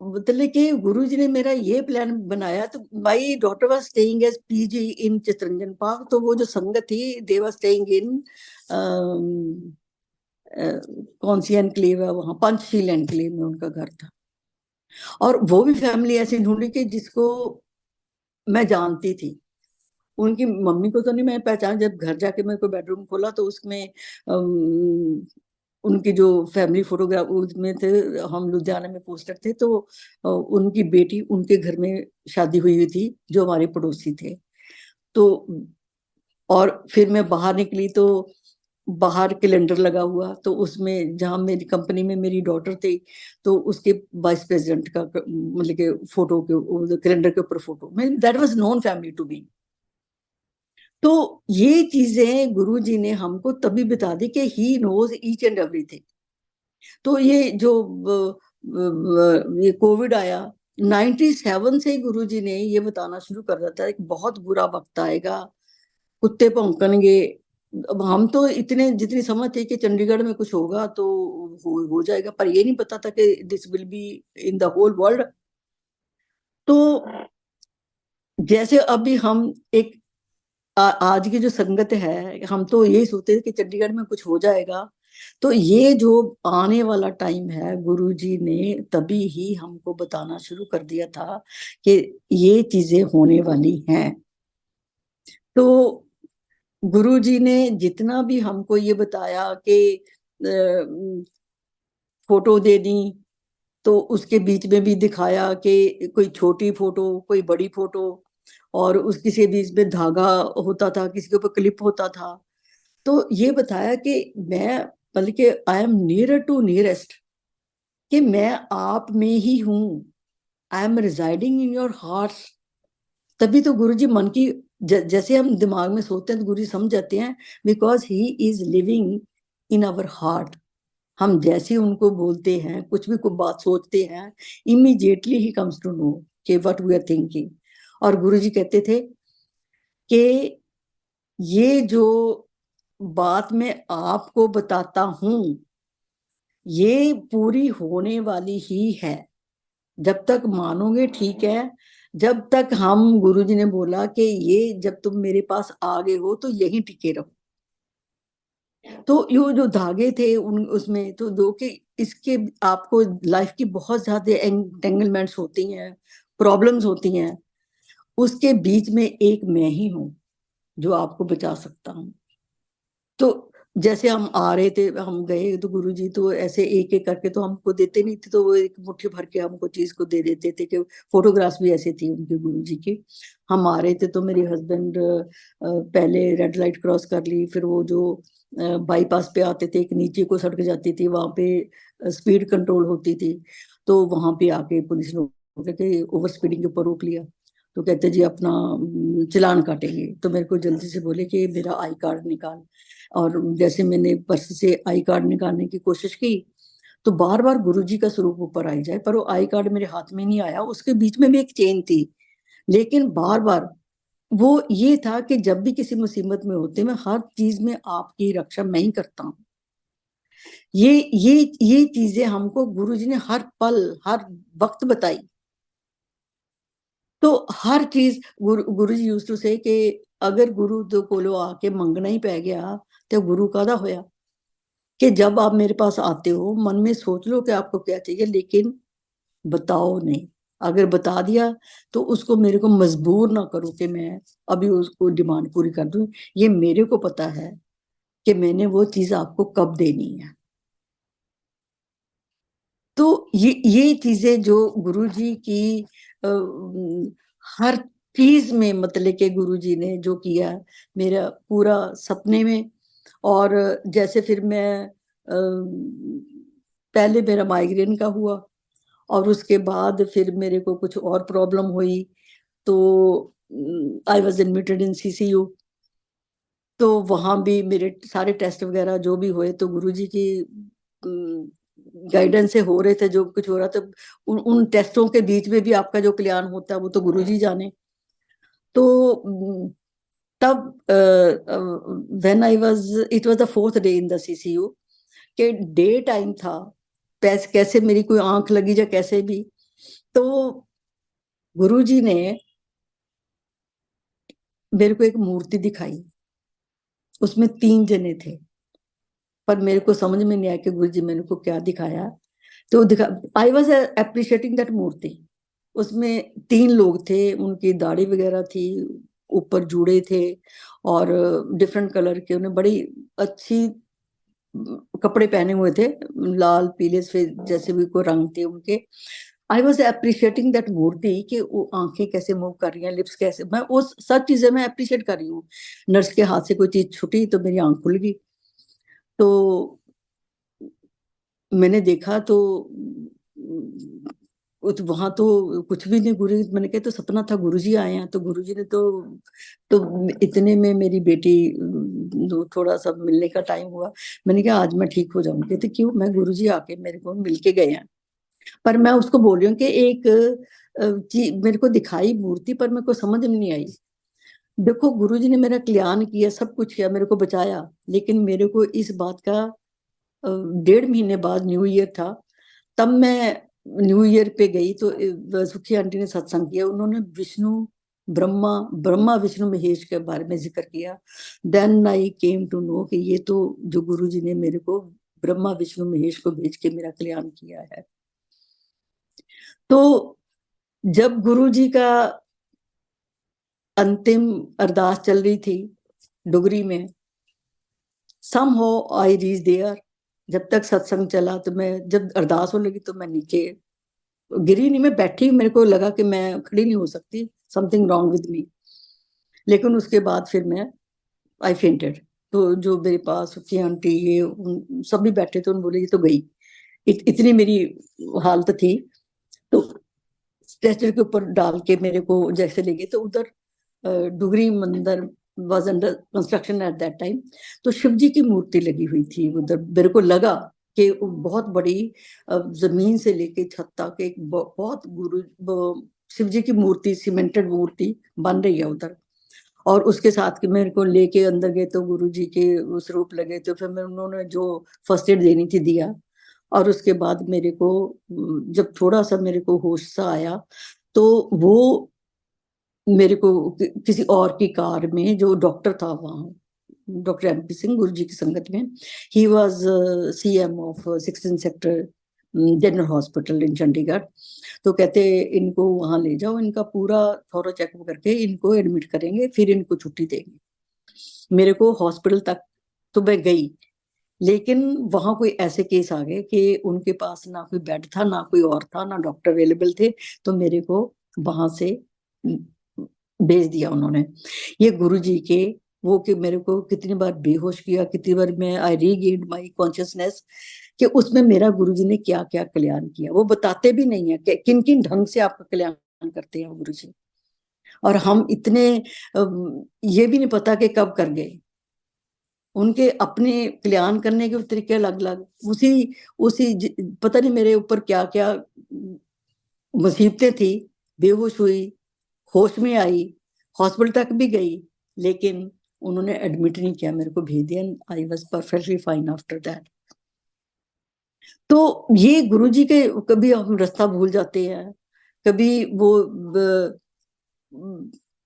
मतलब कि गुरुजी ने मेरा ये प्लान बनाया। तो my daughter was staying as PG in Chittaranjan Park. तो वो जो संगत थी दे वाज स्टेइंग इन कौन सी एनक्लेव है वहां, पंचशील एनक्लेव में उनका घर था। और वो भी फैमिली ऐसी ढूंढी कि जिसको मैं जानती थी। उनकी मम्मी को तो नहीं मैं पहचान, जब घर जाके मैं कोई बेडरूम खोला तो उसमें उनकी जो फैमिली फोटोग्राफ उसमें थे। हम लुधियाना में पोस्टर थे, तो उनकी बेटी उनके घर में शादी हुई थी जो हमारे पड़ोसी थे। तो और फिर मैं बाहर निकली तो बाहर कैलेंडर लगा हुआ, तो उसमें जहां मेरी कंपनी में मेरी डॉटर थी तो उसके वाइस प्रेसिडेंट का मतलब के फोटो के कैलेंडर के ऊपर photo, that was non family to me. तो ये चीजें गुरुजी ने हमको तभी बता दी कि he knows each and everything. तो ये जो ये कोविड आया 97 से गुरुजी ने ये बताना शुरू कर दिया था, एक बहुत बुरा वक्त आएगा, कुत्ते भौंकणगे। अब हम तो इतने जितनी समझ थी कि चंडीगढ़ में कुछ होगा तो हो जाएगा, पर ये नहीं पता था कि this will be in the whole world. तो जैसे अभी हम एक आज की जो संगत है, हम तो यही सोचते थे कि चंडीगढ़ में कुछ हो जाएगा। तो ये जो आने वाला टाइम है गुरुजी ने तभी ही हमको बताना शुरू कर दिया था कि ये चीजें होने वाली हैं। तो गुरुजी ने जितना भी हमको ये बताया कि फोटो दे दी, तो उसके बीच में भी दिखाया कि कोई छोटी फोटो कोई बड़ी फोटो, और उस किसी बीच में धागा होता था, किसी के ऊपर क्लिप होता था। तो ये बताया कि मैं मतलब कि I am near to nearest, कि मैं आप में ही हूं, I am residing in your heart. तभी तो गुरुजी मन की जैसे हम दिमाग में सोचते हैं तो गुरुजी समझ जाते हैं, because he is living in our heart. हम जैसे उनको बोलते हैं, कुछ भी कोई बात सोचते हैं, immediately he comes to know कि व्हाट वी आर थिंकिंग। और गुरुजी कहते थे कि ये जो बात मैं आपको बताता हूं ये पूरी होने वाली ही है। जब तक मानोगे ठीक है, जब तक हम गुरुजी ने बोला कि ये जब तुम मेरे पास आ गए हो तो यहीं टिके रहो। तो ये जो धागे थे उन उसमें तो दो कि इसके आपको लाइफ की बहुत ज्यादा एंटेंगलमेंट्स होती हैं, प्रॉब्लम्स होती हैं, उसके बीच में एक मैं ही हूं जो आपको बचा सकता हूँ। तो जैसे हम आ रहे थे, हम गए तो गुरुजी तो ऐसे एक एक करके तो हमको देते नहीं थे, तो वो एक मुट्ठी भर के हमको चीज को दे देते थे। कि फोटोग्राफ्स भी ऐसे थी उनके गुरुजी की। हम आ रहे थे तो मेरे हस्बैंड पहले रेड लाइट क्रॉस कर ली, फिर वो जो बाईपास पे आते थे, एक नीचे को सड़क जाती थी, वहां पे स्पीड कंट्रोल होती थी। तो वहां पे आके पुलिस लोग के ओवर स्पीडिंग के ऊपर रोक लिया। तो कहते जी अपना चालान काटेंगे। तो मेरे को जल्दी से बोले कि मेरा आई कार्ड निकाल। और जैसे मैंने पर्स से आई कार्ड निकालने की कोशिश की तो बार बार गुरुजी का स्वरूप ऊपर आई जाए, पर वो आई कार्ड मेरे हाथ में नहीं आया। उसके बीच में भी एक चेन थी, लेकिन बार बार वो ये था कि जब भी किसी मुसीबत में होते मैं हर चीज में आपकी रक्षा मैं ही करता हूँ। ये चीजें हमको गुरुजी ने हर पल हर वक्त बताई। तो हर चीज गुरुजी यूज्ड टू से कि अगर गुरु तो कोलो आके मंगना ही पै गया तो गुरु कादा होया। कि जब आप मेरे पास आते हो मन में सोच लो कि आपको क्या चाहिए, लेकिन बताओ नहीं। अगर बता दिया तो उसको मेरे को मजबूर ना करो कि मैं अभी उसको डिमांड पूरी कर दूं। ये मेरे को पता है कि मैंने वो चीज आपको कब देनी है। तो ये चीजें जो गुरुजी की आ, हर चीज में मतलब के गुरुजी ने जो किया मेरा पूरा सपने में। और जैसे फिर मैं पहले मेरा माइग्रेन का हुआ और उसके बाद फिर मेरे को कुछ और प्रॉब्लम हुई। तो I was admitted in CCU. तो वहां भी मेरे सारे टेस्ट वगैरह जो भी हुए तो गुरुजी की गाइडेंस से हो रहे थे। जो कुछ हो रहा था उन टेस्टों के बीच में भी आपका जो कल्याण होता है वो तो गुरुजी जाने। तो तब when I was it was the fourth day in the CCU. कि डे टाइम था, कैसे मेरी कोई आंख लगी या कैसे भी, तो गुरुजी ने मेरे को एक मूर्ति दिखाई, उसमें 3 जने थे, पर मेरे को समझ में नहीं आया कि गुरुजी मेरे को क्या दिखाया। तो दिखा, आई वॉज अप्रिशिएटिंग दैट मूर्ति। उसमें 3 लोग थे, उनकी दाढ़ी वगैरह थी, ऊपर जूड़े थे और डिफरेंट कलर के, उन्हें बड़ी अच्छी कपड़े पहने हुए थे, लाल पीले से जैसे भी कोई रंग थे उनके। आई वॉज अप्रिशिएटिंग दैट मूर्ति कि वो आंखें कैसे मूव कर रही हैं, लिप्स कैसे, मैं वो सब चीजें मैं अप्रिशिएट कर रही हूँ। नर्स के हाथ से कोई चीज छुटी तो मेरी आंख खुल गई। तो मैंने देखा तो वहां तो कुछ भी नहीं, गुरु, मैंने कहा तो सपना था, गुरुजी आए हैं। तो गुरुजी ने तो इतने में मेरी बेटी थोड़ा सा मिलने का टाइम हुआ। मैंने कहा आज मैं ठीक हो जाऊंगी। कहते क्यों? मैं गुरुजी आके मेरे को मिल के गए हैं। पर मैं उसको बोल रही हूँ कि एक चीज मेरे को दिखाई मूर्ति, पर मेरे को समझ में नहीं आई। देखो गुरुजी ने मेरा कल्याण किया, सब कुछ किया, मेरे को बचाया, लेकिन मेरे को इस बात का 1.5 महीने बाद न्यू ईयर था, तब मैं न्यू ईयर पे गई तो सुखी आंटी ने सत्संग किया, उन्होंने विष्णु ब्रह्मा ब्रह्मा विष्णु महेश के बारे में जिक्र किया। Then I came to know कि ये तो जो गुरुजी ने मेरे को ब्रह्मा विष्णु महेश को भेज के मेरा कल्याण किया है। तो जब गुरुजी का अंतिम अरदास चल रही थी डुगरी में, somehow I reached there। जब तक सत्संग चला तो मैं, जब अरदास होने लगी तो मैं नीचे गिरी नहीं, मैं बैठी, मेरे को लगा कि मैं खड़ी नहीं हो सकती, समथिंग रॉन्ग विद मी। लेकिन उसके बाद फिर मैं आई फेंटेड। तो जो मेरे पास सुखी आंटी ये सभी बैठे थे, उन्होंने बोले ये तो गई, इतनी मेरी हालत थी। तो स्ट्रेचर के ऊपर डाल के मेरे को जैसे ले गए, तो उधर डुगरी मंदिर was under construction eight that time. तो शिव जी की मूर्ति लगी हुई थी उधर। मेरे को लगा कि बहुत बड़ी जमीन से लेके छत तक एक बहुत शिव जी की मूर्ति, सीमेंटेड मूर्ति बन रही है उधर। और उसके साथ के मेरे को लेके अंदर गए तो गुरु जी के उस रूप लगे, तो फिर मैं, उन्होंने जो फर्स्ट एड देनी थी दिया। और उसके बाद मेरे को जब थोड़ा सा मेरे को होश सा आया, तो वो मेरे को किसी और की कार में, जो डॉक्टर था वहाँ, डॉक्टर MP सिंह, गुरु जी की संगत में, he was CM of 16 sector general hospital in Chandigarh. तो कहते इनको वहां ले जाओ, इनका पूरा थोड़ा चेकअप करके इनको एडमिट करेंगे, फिर इनको छुट्टी देंगे। मेरे को हॉस्पिटल तक तो मैं गई, लेकिन वहां कोई ऐसे केस आ गए कि उनके पास ना कोई बेड था, ना कोई और था, ना डॉक्टर अवेलेबल थे। तो मेरे को वहां से भेज दिया उन्होंने। ये गुरुजी के वो कि मेरे को कितनी बार बेहोश किया, कितनी बार मैं आई रीगेन्ड माय कॉन्शियसनेस, कि उसमें मेरा गुरुजी ने क्या क्या कल्याण किया। वो बताते भी नहीं है कि किन किन ढंग से आपका कल्याण करते हैं गुरुजी। और हम इतने ये भी नहीं पता कि कब कर गए। उनके अपने कल्याण करने के तरीके अलग अलग, उसी उसी पता नहीं मेरे ऊपर क्या क्या मुसीबतें थी। बेहोश हुई, होश में आई, हॉस्पिटल तक भी गई, लेकिन उन्होंने एडमिट नहीं किया, मेरे को भेज दिया। I was perfectly fine after that. तो ये गुरुजी के, कभी हम रास्ता भूल जाते हैं, कभी वो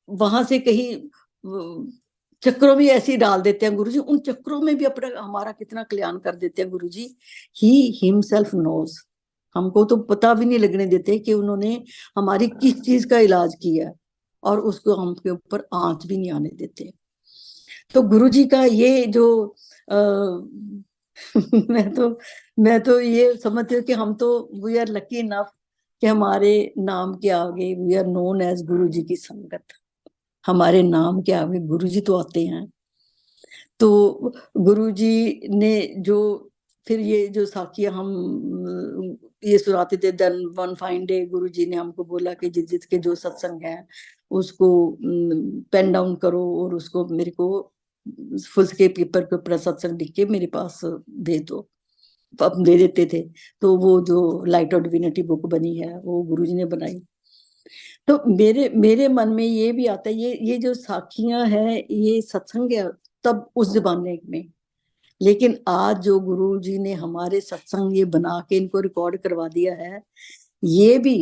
वहां से कहीं चक्रों में ऐसे ही डाल देते हैं गुरुजी, उन चक्रों में भी अपना हमारा कितना कल्याण कर देते हैं गुरुजी। He himself knows. हमको तो पता भी नहीं लगने देते कि उन्होंने हमारी किस चीज का इलाज किया, और उसको हमके ऊपर आंच भी नहीं आने देते। तो गुरुजी का ये जो आ, मैं तो ये समझती हूँ कि हम तो वी आर लकी इनफ कि हमारे नाम के आगे वी आर नोन एज गुरु जी की संगत। हमारे नाम के आगे गुरु जी तो आते हैं। तो गुरु जी ने जो फिर ये जो साखियां हम ये सुनाते थे, देन वन फाइन डे गुरु जी ने हमको बोला कि जिस के जो सत्संग है उसको पेन डाउन करो, और उसको मेरे को फुल के पेपर के ऊपर सत्संग लिख के मेरे पास दे दो। अब दे देते थे। तो वो जो लाइट ऑफ डिविनिटी बुक बनी है वो गुरुजी ने बनाई। तो मेरे मेरे मन में ये भी आता है, ये जो साखियां हैं, ये सत्संग है तब उस जमाने में, लेकिन आज जो गुरु जी ने हमारे सत्संग ये बना के इनको रिकॉर्ड करवा दिया है, ये भी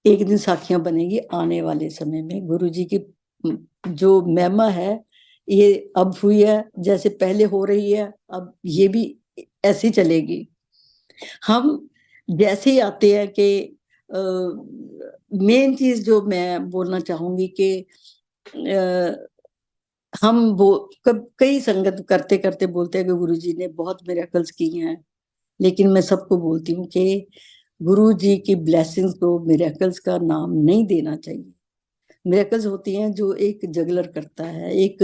एक दिन साखियां बनेगी आने वाले समय में। गुरु जी की जो महिमा है ये अब हुई है, जैसे पहले हो रही है, अब ये भी ऐसी चलेगी। हम जैसे ही आते हैं कि मेन चीज जो मैं बोलना चाहूंगी कि हम वो कई संगत करते करते बोलते हैं कि गुरु जी ने बहुत मिरेकल्स किए हैं, लेकिन मैं सबको बोलती हूँ कि गुरु जी की ब्लेसिंग्स को मिरेकल्स का नाम नहीं देना चाहिए। मिरेकल्स होती हैं जो एक जगलर करता है, एक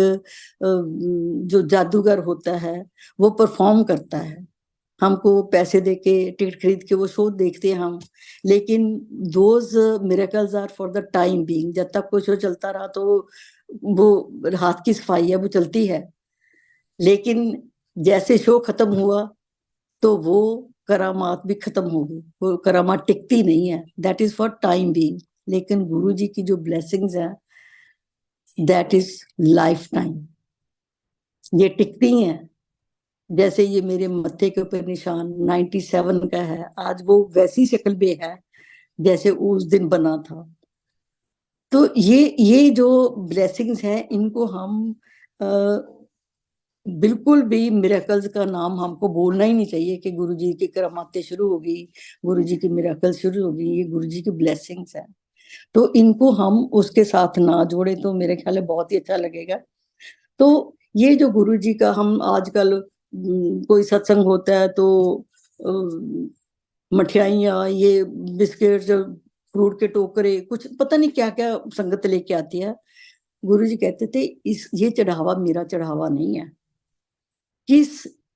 जो जादूगर होता है वो परफॉर्म करता है, हमको पैसे देके टिकट खरीद के वो शो देखते हैं हम, लेकिन those miracles are for the time being. जब तक कोई शो चलता रहा तो वो हाथ की सफाई है, वो चलती है, लेकिन जैसे शो खत्म हुआ तो वो करामात भी खत्म हो गई, वो करामात टिकती नहीं है, that is for time being. लेकिन गुरु जी की जो ब्लेसिंग्स है दैट इज लाइफ टाइम, ये टिकती हैं। जैसे ये मेरे मत्थे के ऊपर निशान 97 का है, आज वो वैसी शक्ल में है जैसे उस दिन बना था। तो ये जो ब्लेसिंग्स हैं इनको हम बिल्कुल भी मिरेकल्स का नाम हमको बोलना ही नहीं चाहिए कि गुरु जी की करामातें शुरू होगी, गुरु जी की मिरेकल शुरू होगी। ये गुरु जी की ब्लेसिंग्स है, तो इनको हम उसके साथ ना जोड़े तो मेरे ख्याल में बहुत ही अच्छा लगेगा। तो ये जो गुरु जी का हम आजकल कोई सत्संग होता है तो मठियाइयाँ, ये बिस्किट, फ्रूट के टोकरे, कुछ पता नहीं क्या क्या संगत लेके आती है। गुरु जी कहते थे इस ये चढ़ावा मेरा चढ़ावा नहीं है। किस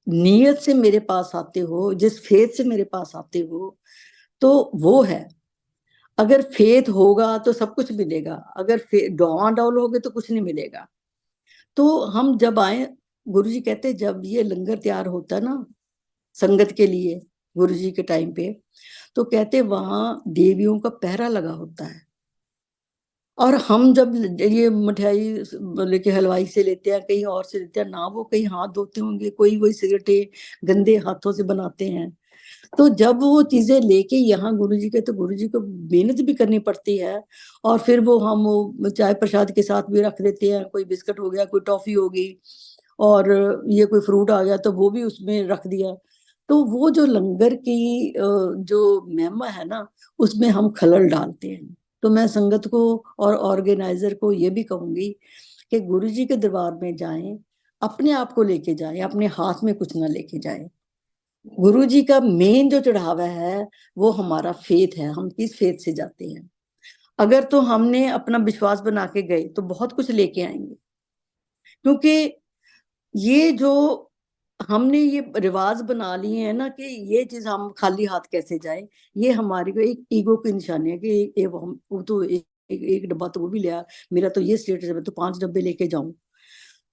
नीयत से मेरे पास आते हो, जिस फेथ से मेरे पास आते हो, तो वो है। अगर फेथ होगा तो सब कुछ मिलेगा, अगर डॉल होगे तो कुछ नहीं मिलेगा। तो हम जब आए, गुरु जी कहते जब ये लंगर तैयार होता है ना संगत के लिए गुरु जी के टाइम पे, तो कहते वहां देवियों का पहरा लगा होता है। और हम जब ये मिठाई लेके हलवाई से लेते हैं, कहीं और से लेते हैं ना, वो कहीं हाथ धोते होंगे, कोई वही सिगरेटें गंदे हाथों से बनाते हैं। तो जब वो चीजें लेके यहाँ गुरु जी के, तो गुरु जी को मेहनत भी करनी पड़ती है। और फिर वो हम वो चाय प्रसाद के साथ भी रख देते हैं, कोई बिस्किट हो गया, कोई टॉफी होगी, और ये कोई फ्रूट आ गया तो वो भी उसमें रख दिया। तो वो जो लंगर की जो महिमा है ना, उसमें हम खलल डालते हैं। तो मैं संगत को और ऑर्गेनाइजर को ये भी कहूंगी कि गुरु जी के दरबार में जाएं, अपने आप को लेके जाएं, अपने हाथ में कुछ ना लेके जाएं। गुरु जी का मेन जो चढ़ावा है वो हमारा फेथ है, हम किस फेथ से जाते हैं। अगर तो हमने अपना विश्वास बना के गए तो बहुत कुछ लेके आएंगे, क्योंकि ये जो हमने ये रिवाज बना लिए हैं ना कि ये चीज हम खाली हाथ कैसे जाए, ये हमारी को एक ईगो की निशानी है कि वो तो एक डब्बा तो वो भी लिया, मेरा तो ये स्टेटस है तो 5 डब्बे लेके जाऊं।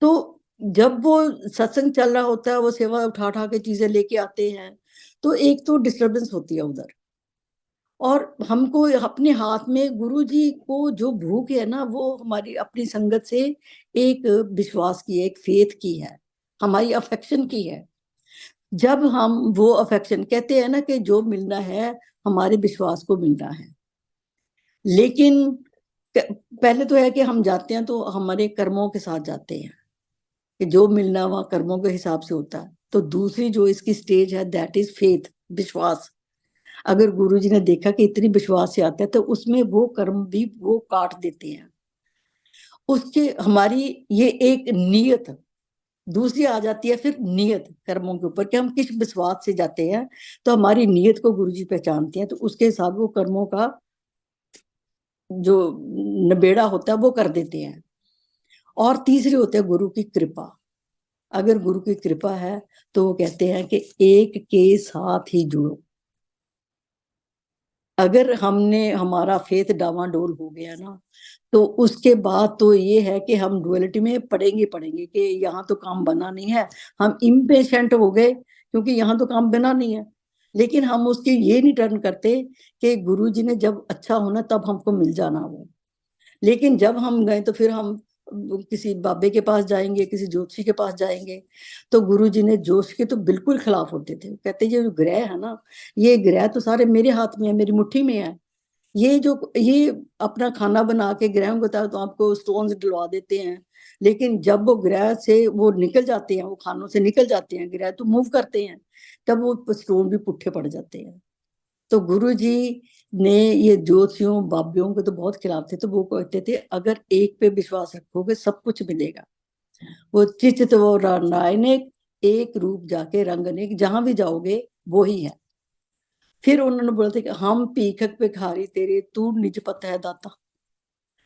तो जब वो सत्संग चल रहा होता है, वो सेवा उठा उठा के चीजें लेके आते हैं, तो एक तो डिस्टरबेंस होती है उधर। और हमको अपने हाथ में गुरु जी को जो भूख है ना, वो हमारी अपनी संगत से एक विश्वास की है, एक फेथ की है, हमारी अफेक्शन की है। जब हम वो अफेक्शन, कहते हैं ना कि जो मिलना है हमारे विश्वास को मिलना है। लेकिन पहले तो है कि हम जाते हैं तो हमारे कर्मों के साथ जाते हैं, कि जो मिलना वहां कर्मों के हिसाब से होता है। तो दूसरी जो इसकी स्टेज है दैट इज फेथ, विश्वास। अगर गुरु जी ने देखा कि इतनी विश्वास से आता है तो उसमें वो कर्म भी वो काट देते हैं। उसके हमारी ये एक नियत दूसरी आ जाती है, फिर नियत कर्मों के ऊपर कि हम किस विश्वास से जाते हैं। तो हमारी नियत को गुरु जी पहचानते हैं, तो उसके साथ वो कर्मों का जो नबेड़ा होता है वो कर देते हैं। और तीसरी होती है गुरु की कृपा। अगर गुरु की कृपा है तो वो कहते हैं कि एक के साथ ही जुड़ो। अगर हमने हमारा फेथ डावाडोल हो गया ना, तो उसके बाद तो ये है कि हम डुअलिटी में पड़ेंगे कि यहाँ तो काम बना नहीं है। हम इम्पेशेंट हो गए क्योंकि यहाँ तो काम बना नहीं है। लेकिन हम उसके ये नहीं टर्न करते कि गुरु जी ने जब अच्छा होना तब हमको मिल जाना वो। लेकिन जब हम गए तो फिर हम किसी बाबे के पास जाएंगे, किसी ज्योतिषी के पास जाएंगे, तो गुरुजी ने जोश के तो बिल्कुल खिलाफ होते थे। कहते ये जो ग्रह है ना, ये ग्रह तो सारे मेरे हाथ में है, मेरी मुट्ठी में है। ये अपना खाना बना के ग्रहों को तो आपको स्टोन्स डलवा देते हैं, लेकिन जब वो ग्रह से वो निकल जाते हैं, वो खानों से निकल जाते हैं, ग्रह तो मूव करते हैं, तब वो स्टोन भी पुट्ठे पड़ जाते हैं। तो गुरुजी ने ये ज्योतिषियों बाबियों के तो बहुत खिलाफ थे। तो वो कहते थे अगर एक पे विश्वास रखोगे सब कुछ मिलेगा। वो चित वो नायनिक, एक रूप जाके रंगनिक, जहां भी जाओगे वो ही है। फिर उन्होंने बोला था कि हम पीखक पे खारी तेरे, तू निज पत है दाता।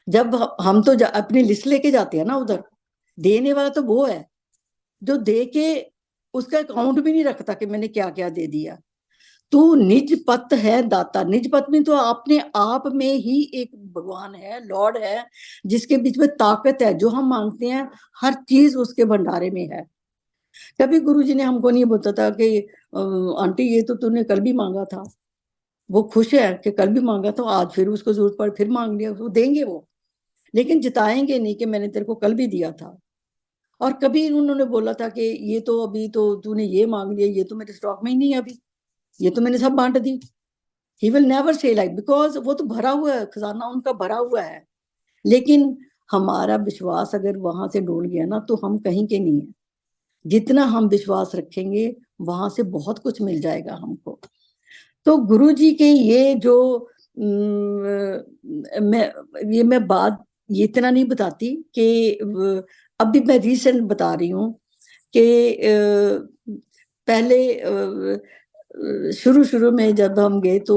जब हम तो अपनी लिस्ट लेके जाते हैं ना उधर, देने वाला तो वो है जो दे के उसका अकाउंट भी नहीं रखता कि मैंने क्या क्या दे दिया। तू निज पत है दाता। निज पत में तो अपने आप में ही एक भगवान है, लॉर्ड है, जिसके बीच में ताकत है। जो हम मांगते हैं हर चीज उसके भंडारे में है। कभी गुरुजी ने हमको नहीं बोलता था कि आंटी ये तो तूने कल भी मांगा था। वो खुश है कि कल भी मांगा था, आज फिर उसको जरूरत पड़ फिर मांग लिया, वो देंगे वो, लेकिन जिताएंगे नहीं कि मैंने तेरे को कल भी दिया था। और कभी उन्होंने बोला था कि ये तो अभी तो तूने ये मांग लिया, ये तो मेरे स्टॉक में ही नहीं है अभी, ये तो मैंने सब बांट दी। He will never say like, because वो तो भरा हुआ है, खजाना उनका भरा हुआ है। लेकिन हमारा विश्वास अगर वहां से डोल गया ना, तो हम कहीं के नहीं है। जितना हम विश्वास रखेंगे वहां से बहुत कुछ मिल जाएगा हमको। तो गुरु जी के ये जो मैं बात ये इतना नहीं बताती कि अभी मैं रीसेंट बता रही हूँ कि पहले शुरू शुरू में जब हम गए तो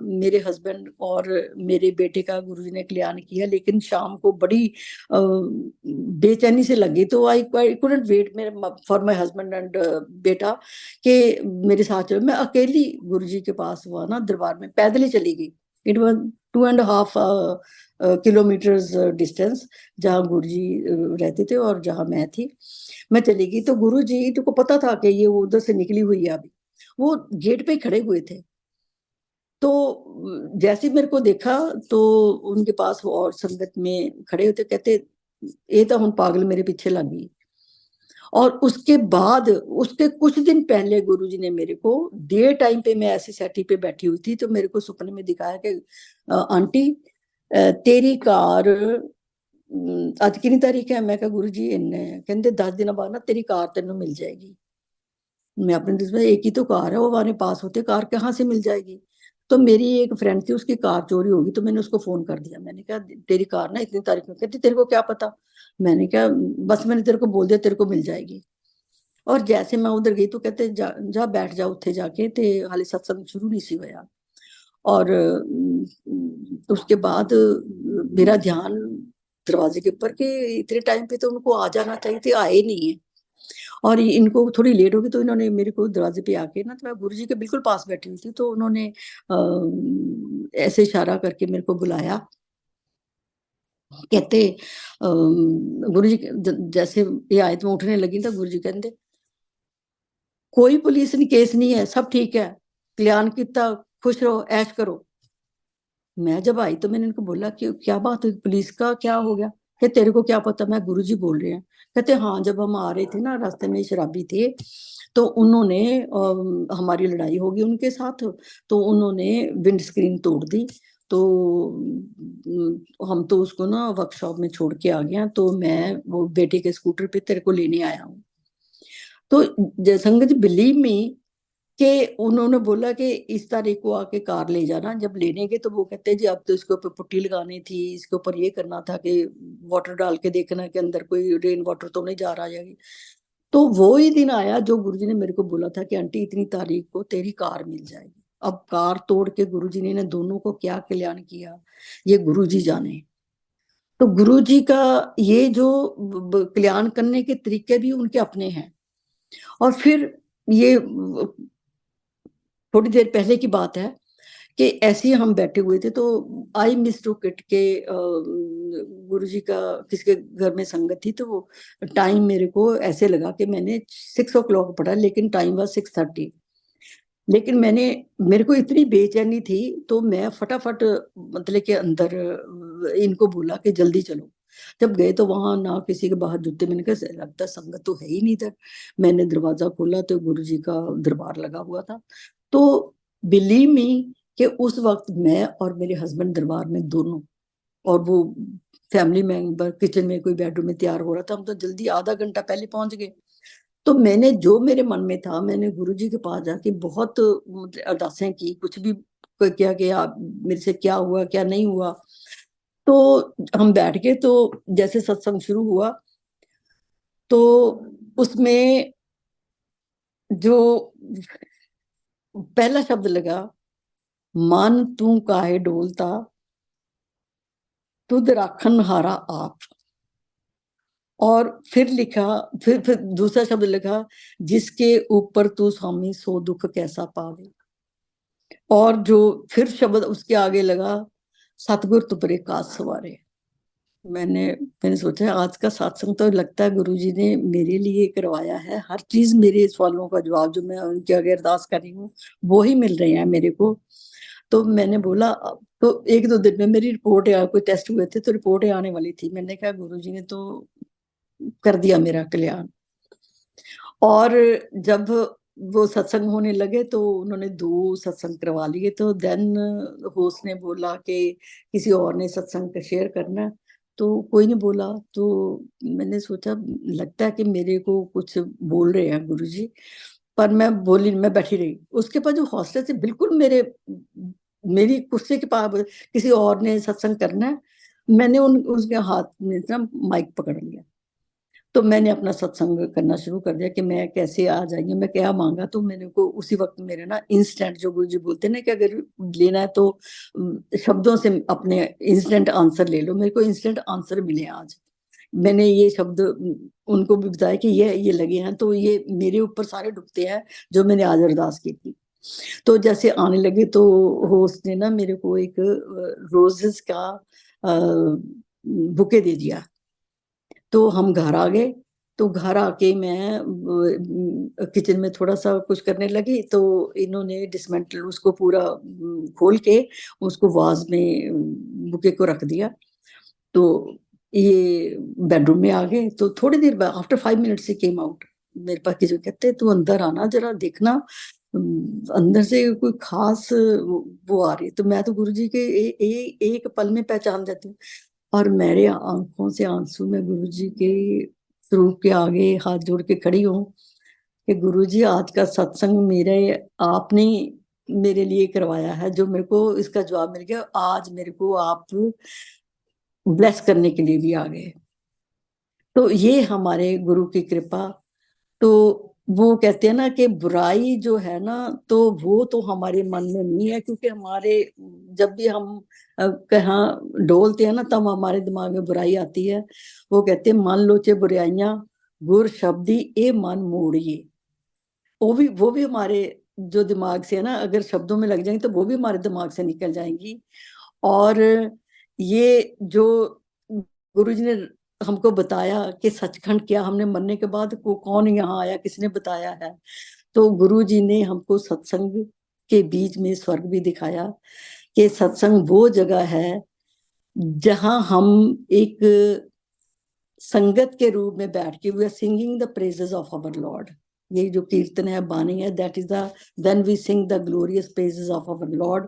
मेरे हस्बैंड और मेरे बेटे का गुरुजी ने कल्याण किया, लेकिन शाम को बड़ी बेचैनी से लगी। तो I couldn't wait for my husband and बेटा कि मेरे साथ चलो। मैं अकेली गुरुजी के पास हुआ ना दरबार में, पैदल ही चली गई। इट वाज 2.5 किलोमीटर्स डिस्टेंस, जहाँ गुरुजी रहते थे और जहाँ मैं थी। मैं चली गई तो गुरुजी को पता था कि ये उधर से निकली हुई है, अभी वो गेट पे खड़े हुए थे। तो जैसे मेरे को देखा तो उनके पास वो और संगत में खड़े होते, कहते ये तो हम पागल मेरे पीछे लग गई। और उसके बाद उसके कुछ दिन पहले गुरुजी ने मेरे को डे टाइम पे, मैं ऐसी सेटी पे बैठी हुई थी, तो मेरे को सपने में दिखाया कि आंटी तेरी कार ਅੱਜ ਕਿੰਨੀ तारीख है। मैं कहा गुरु जी इन्ने कहते 10 दिन बाद ना तेरी कार तेन मिल जाएगी। मैं अपने दिल में, एक ही तो कार है, वो हमारे पास होते कार कहाँ से मिल जाएगी। तो मेरी एक फ्रेंड थी, उसकी कार चोरी होगी, तो मैंने उसको फोन कर दिया। मैंने कहा तेरी कार ना इतनी तारीख में, कहती तेरे को क्या पता। मैंने कहा बस मैंने तेरे को बोल दिया तेरे को मिल जाएगी। और जैसे मैं उधर गई तो कहते जा बैठ जा उत्थे जाके, ते हाले सत्संग शुरू नहीं सी होया। और उसके बाद मेरा ध्यान दरवाजे के ऊपर कि इतने टाइम पे तो उनको आ जाना चाहिए थे, आए नहीं है। और इनको थोड़ी लेट होगी, तो इन्होंने मेरे को दरवाजे पे आके ना, तो मैं गुरुजी के बिल्कुल पास बैठी हुई थी, तो उन्होंने ऐसे इशारा करके मेरे को बुलाया। कहते गुरुजी जैसे ये आयत में उठने लगी, तो गुरुजी कहते कोई पुलिस नहीं केस नहीं है, सब ठीक है, कल्याण कितना, खुश रहो ऐश करो। मैं जब आई तो मैंने इनको बोला कि क्या बात हुई, पुलिस का क्या हो गया। कि तेरे को क्या पता। मैं गुरुजी बोल रहे हैं। कहते हाँ, जब हम आ रहे थे ना रास्ते में शराबी थे, तो उन्होंने हमारी लड़ाई होगी उनके साथ, तो उन्होंने विंड स्क्रीन तोड़ दी। तो हम तो उसको ना वर्कशॉप में छोड़ के आ गया, तो मैं वो बेटे के स्कूटर पे तेरे को लेने आया हूँ। तो संगत बिलीव मी कि उन्होंने बोला कि इस तारीख को आके कार ले जाना। जब लेने गए तो वो कहते हैं जी अब तो इसके ऊपर पुट्टी लगानी थी, इसके ऊपर ये करना था कि वाटर डाल के देखना कि अंदर कोई रेन वाटर तो नहीं जा रहा है। तो वो ही दिन आया जो गुरुजी ने मेरे को बोला था कि आंटी इतनी तारीख को तेरी कार मिल जाएगी। अब कार तोड़ के गुरुजी ने दोनों को क्या कल्याण किया, ये गुरुजी जाने। तो गुरुजी का ये जो कल्याण करने के तरीके भी उनके अपने हैं। और फिर ये थोड़ी देर पहले की बात है कि ऐसे ही हम बैठे हुए थे, तो आई मिस टू किट के गुरुजी का किसके घर में संगत थी, तो वो टाइम मेरे को ऐसे लगा कि मैंने 6 o'clock पढ़ा, लेकिन टाइम वाज 6:30। लेकिन मेरे को इतनी बेचैनी थी, तो मैं फटाफट मतलब के अंदर इनको बोला कि जल्दी चलो। जब गए तो वहां ना किसी के बाहर जूते, मैंने कहा लगता संगत तो है ही नहीं इधर। मैंने दरवाजा खोला तो गुरु जी का दरबार लगा हुआ था। तो बिलीव मी कि उस वक्त मैं और मेरे हस्बैंड दरबार में दोनों, और वो फैमिली मेंबर किचन में कोई बेडरूम में तैयार हो रहा था, हम तो जल्दी आधा घंटा पहले पहुंच गए। तो मैंने जो मेरे मन में था, मैंने गुरु जी के पास जाके बहुत अरदासें की, कुछ भी किया कि आप मेरे से क्या हुआ क्या नहीं हुआ। तो हम बैठ गए, तो जैसे सत्संग शुरू हुआ तो उसमें जो पहला शब्द लगा, मन तू काहे डोलता, तुद राखन हारा आप। और फिर लिखा, फिर दूसरा शब्द लिखा, जिसके ऊपर तू स्वामी सो दुख कैसा पावे। और जो फिर शब्द उसके आगे लगा, सतगुर तुपरे काज सवारे। मैंने सोचा आज का सत्संग तो लगता है गुरुजी ने मेरे लिए करवाया है। हर चीज, मेरे सवालों का जवाब जो मैं उनके आगे अरदास कर रही हूँ वो ही मिल रहे हैं मेरे को। तो मैंने बोला, तो एक दो दिन में मेरी रिपोर्ट या कोई टेस्ट हुए थे तो रिपोर्ट आने वाली थी। मैंने कहा गुरुजी ने तो कर दिया मेरा कल्याण। और जब वो सत्संग होने लगे तो उन्होंने 2 सत्संग करवा लिए। तो देन होस्ट ने बोला कि किसी और ने सत्संग शेयर करना, तो कोई नहीं बोला। तो मैंने सोचा लगता है कि मेरे को कुछ बोल रहे हैं गुरुजी, पर मैं बोली, मैं बैठी रही। उसके बाद जो हॉस्टल से बिल्कुल मेरी कुर्सी के पास किसी और ने सत्संग करना है, मैंने उसके हाथ में ना माइक पकड़ लिया। तो मैंने अपना सत्संग करना शुरू कर दिया कि मैं कैसे आ जाएंगे, मैं क्या मांगा। तो मैंने को उसी वक्त मेरे ना इंस्टेंट, जो गुरु जी बोलते हैं ना कि अगर लेना है तो शब्दों से अपने इंस्टेंट आंसर ले लो, मेरे को इंस्टेंट आंसर मिले आज। मैंने ये शब्द उनको भी बताया कि ये लगे हैं, तो ये मेरे ऊपर सारे डुबते हैं जो मैंने आज अरदास की थी। तो जैसे आने लगे तो होस्ट ने ना मेरे को एक रोजेस का बुके दे दिया। तो हम घर आ गए। तो घर आके मैं किचन में थोड़ा सा कुछ करने लगी, तो इन्होंने डिसमेंटल उसको पूरा खोल के उसको वाज में बुके को रख दिया। तो ये बेडरूम में आ गए। तो थोड़ी देर बाद आफ्टर 5 मिनट्स ही केम आउट। मेरे पास किसी कहते तू अंदर आना जरा देखना, अंदर से कोई खास वो आ रही है। तो मैं तो गुरुजी के एक पल में पहचान जाती हूँ। और मेरे आंखों से आंसू में गुरुजी के स्वरूप के आगे हाथ जोड़ के खड़ी हूँ कि गुरुजी आज का सत्संग मेरे आपने मेरे लिए करवाया है, जो मेरे को इसका जवाब मिल गया। आज मेरे को आप ब्लेस करने के लिए भी आ गए। तो ये हमारे गुरु की कृपा। तो वो कहते हैं ना कि बुराई जो है ना, तो वो तो हमारे मन में नहीं है, क्योंकि हमारे जब भी हम कहाँ डोलते हैं ना तब हमारे दिमाग में बुराई आती है। वो कहते हैं मान लो चे बुराइयां गुर शब्दी ए मन मोड़िए। वो भी हमारे जो दिमाग से है ना, अगर शब्दों में लग जाएंगे तो वो भी हमारे दिमाग से निकल जाएंगी। और ये जो गुरुजी ने हमको बताया कि सचखंड क्या, हमने मरने के बाद को कौन यहाँ आया, किसने बताया है। तो गुरुजी ने हमको सत्संग के बीच में स्वर्ग भी दिखाया कि सत्संग वो जगह है जहां हम एक संगत के रूप में बैठ के we are singing the praises of our Lord. ये जो कीर्तन है, बानी है, that is the when we sing the glorious praises of our Lord.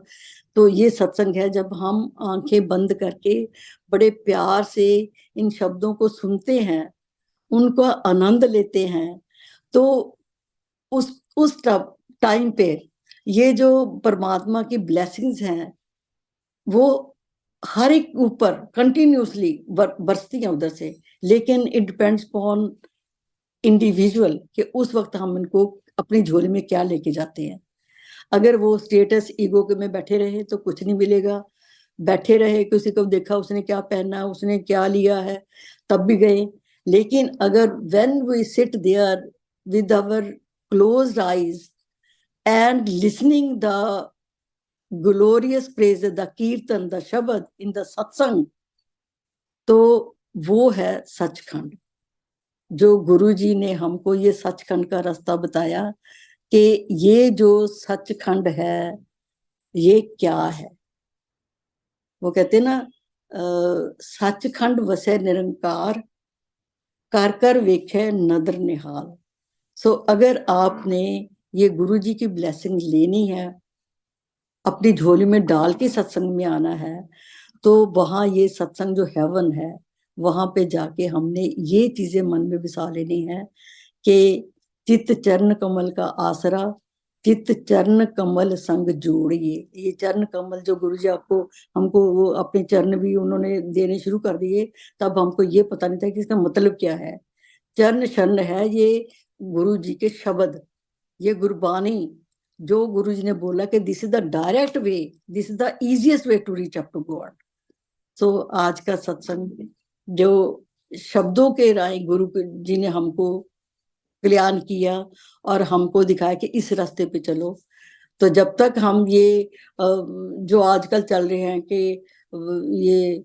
तो ये सत्संग है जब हम आंखें बंद करके बड़े प्यार से इन शब्दों को सुनते हैं, उनका आनंद लेते हैं। तो उस टाइम पे ये जो परमात्मा की ब्लेसिंग्स हैं वो हर एक ऊपर कंटिन्यूसली बरसती हैं उधर से। लेकिन इट डिपेंड्स अपॉन इंडिविजुअल कि उस वक्त हम इनको अपनी झोली में क्या लेके जाते हैं। अगर वो स्टेटस ईगो के में बैठे रहे तो कुछ नहीं मिलेगा। बैठे रहे, किसी को देखा उसने क्या पहना, उसने क्या लिया है, तब भी गए। लेकिन अगर when we sit there with our closed eyes and listening the glorious praise, the kirtan, the shabad in the सत्संग, तो वो है सचखंड। जो गुरुजी ने हमको ये सचखंड का रास्ता बताया कि ये जो सचखंड है ये क्या है। वो कहते ना सचखंड वसै निरंकार, कर कर वेखे नदर निहाल। सो अगर आपने ये गुरु जी की ब्लेसिंग लेनी है, अपनी झोली में डाल के सत्संग में आना है, तो वहां ये सत्संग जो हेवन है, वहां पे जाके हमने ये चीजें मन में बिसा लेनी है कि चित चरण कमल का आसरा, चित चरण कमल संग जोड़िए। ये चरण कमल जो गुरु जी आपको हमको वो अपने चरण भी उन्होंने देने शुरू कर दिए, तब हमको ये पता नहीं था कि इसका मतलब क्या है। चरण शरण है ये गुरु जी के शब्द, ये गुरबानी जो गुरु जी ने बोला कि this is the direct way, this is the easiest way to reach up to God. So आज का सत्संग जो शब्दों के राय गुरु जी ने हमको कल्याण किया और हमको दिखाया कि इस रास्ते पे चलो। तो जब तक हम ये जो आजकल चल रहे हैं कि ये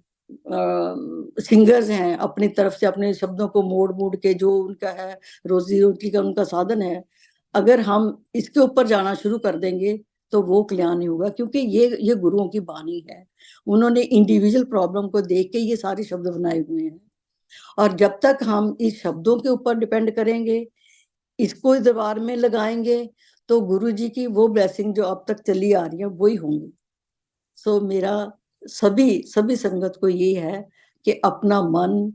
सिंगर्स हैं अपनी तरफ से अपने शब्दों को मोड़ मोड़ के जो उनका है रोजी रोटी का उनका साधन है, अगर हम इसके ऊपर जाना शुरू कर देंगे तो वो कल्याण नहीं होगा, क्योंकि ये गुरुओं की बानी है। उन्होंने इंडिविजुअल प्रॉब्लम को देख के ये सारे शब्द बनाए हुए हैं, और जब तक हम इस शब्दों के ऊपर डिपेंड करेंगे, इसको दरबार में लगाएंगे, तो गुरु जी की वो ब्लेसिंग जो अब तक चली आ रही है वही होंगी। सो मेरा सभी संगत को ये है कि अपना मन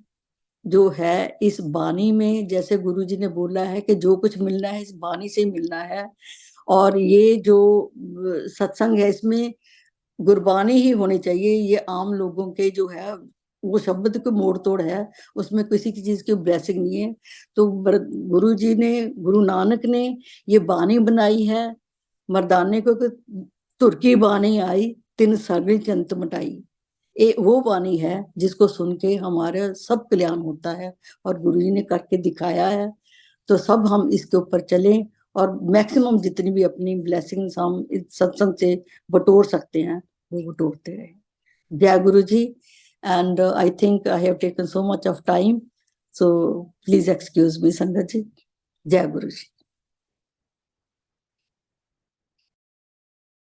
जो है इस बानी में, जैसे गुरु जी ने बोला है कि जो कुछ मिलना है इस बानी से मिलना है, और ये जो सत्संग है इसमें गुरबानी ही होनी चाहिए। ये आम लोगों के जो है वो शब्द को मोड़ तोड़ है, उसमें किसी की चीज की ब्लेसिंग नहीं है। तो गुरु जी ने, गुरु नानक ने ये बानी बनाई है, मर्दाने को तुर्की बानी आई तिन सगली चंत मटाई। ये वो बानी है जिसको सुन के हमारा सब कल्याण होता है, और गुरु जी ने करके दिखाया है। तो सब हम इसके ऊपर चलें और मैक्सिमम जितनी भी अपनी ब्लेसिंग्स हम इस सत्संग से बटोर सकते हैं वो बटोरते रहे। जय गुरु जी। And I think I have taken so much of time, so please excuse me संगत जी। जय गुरु जी।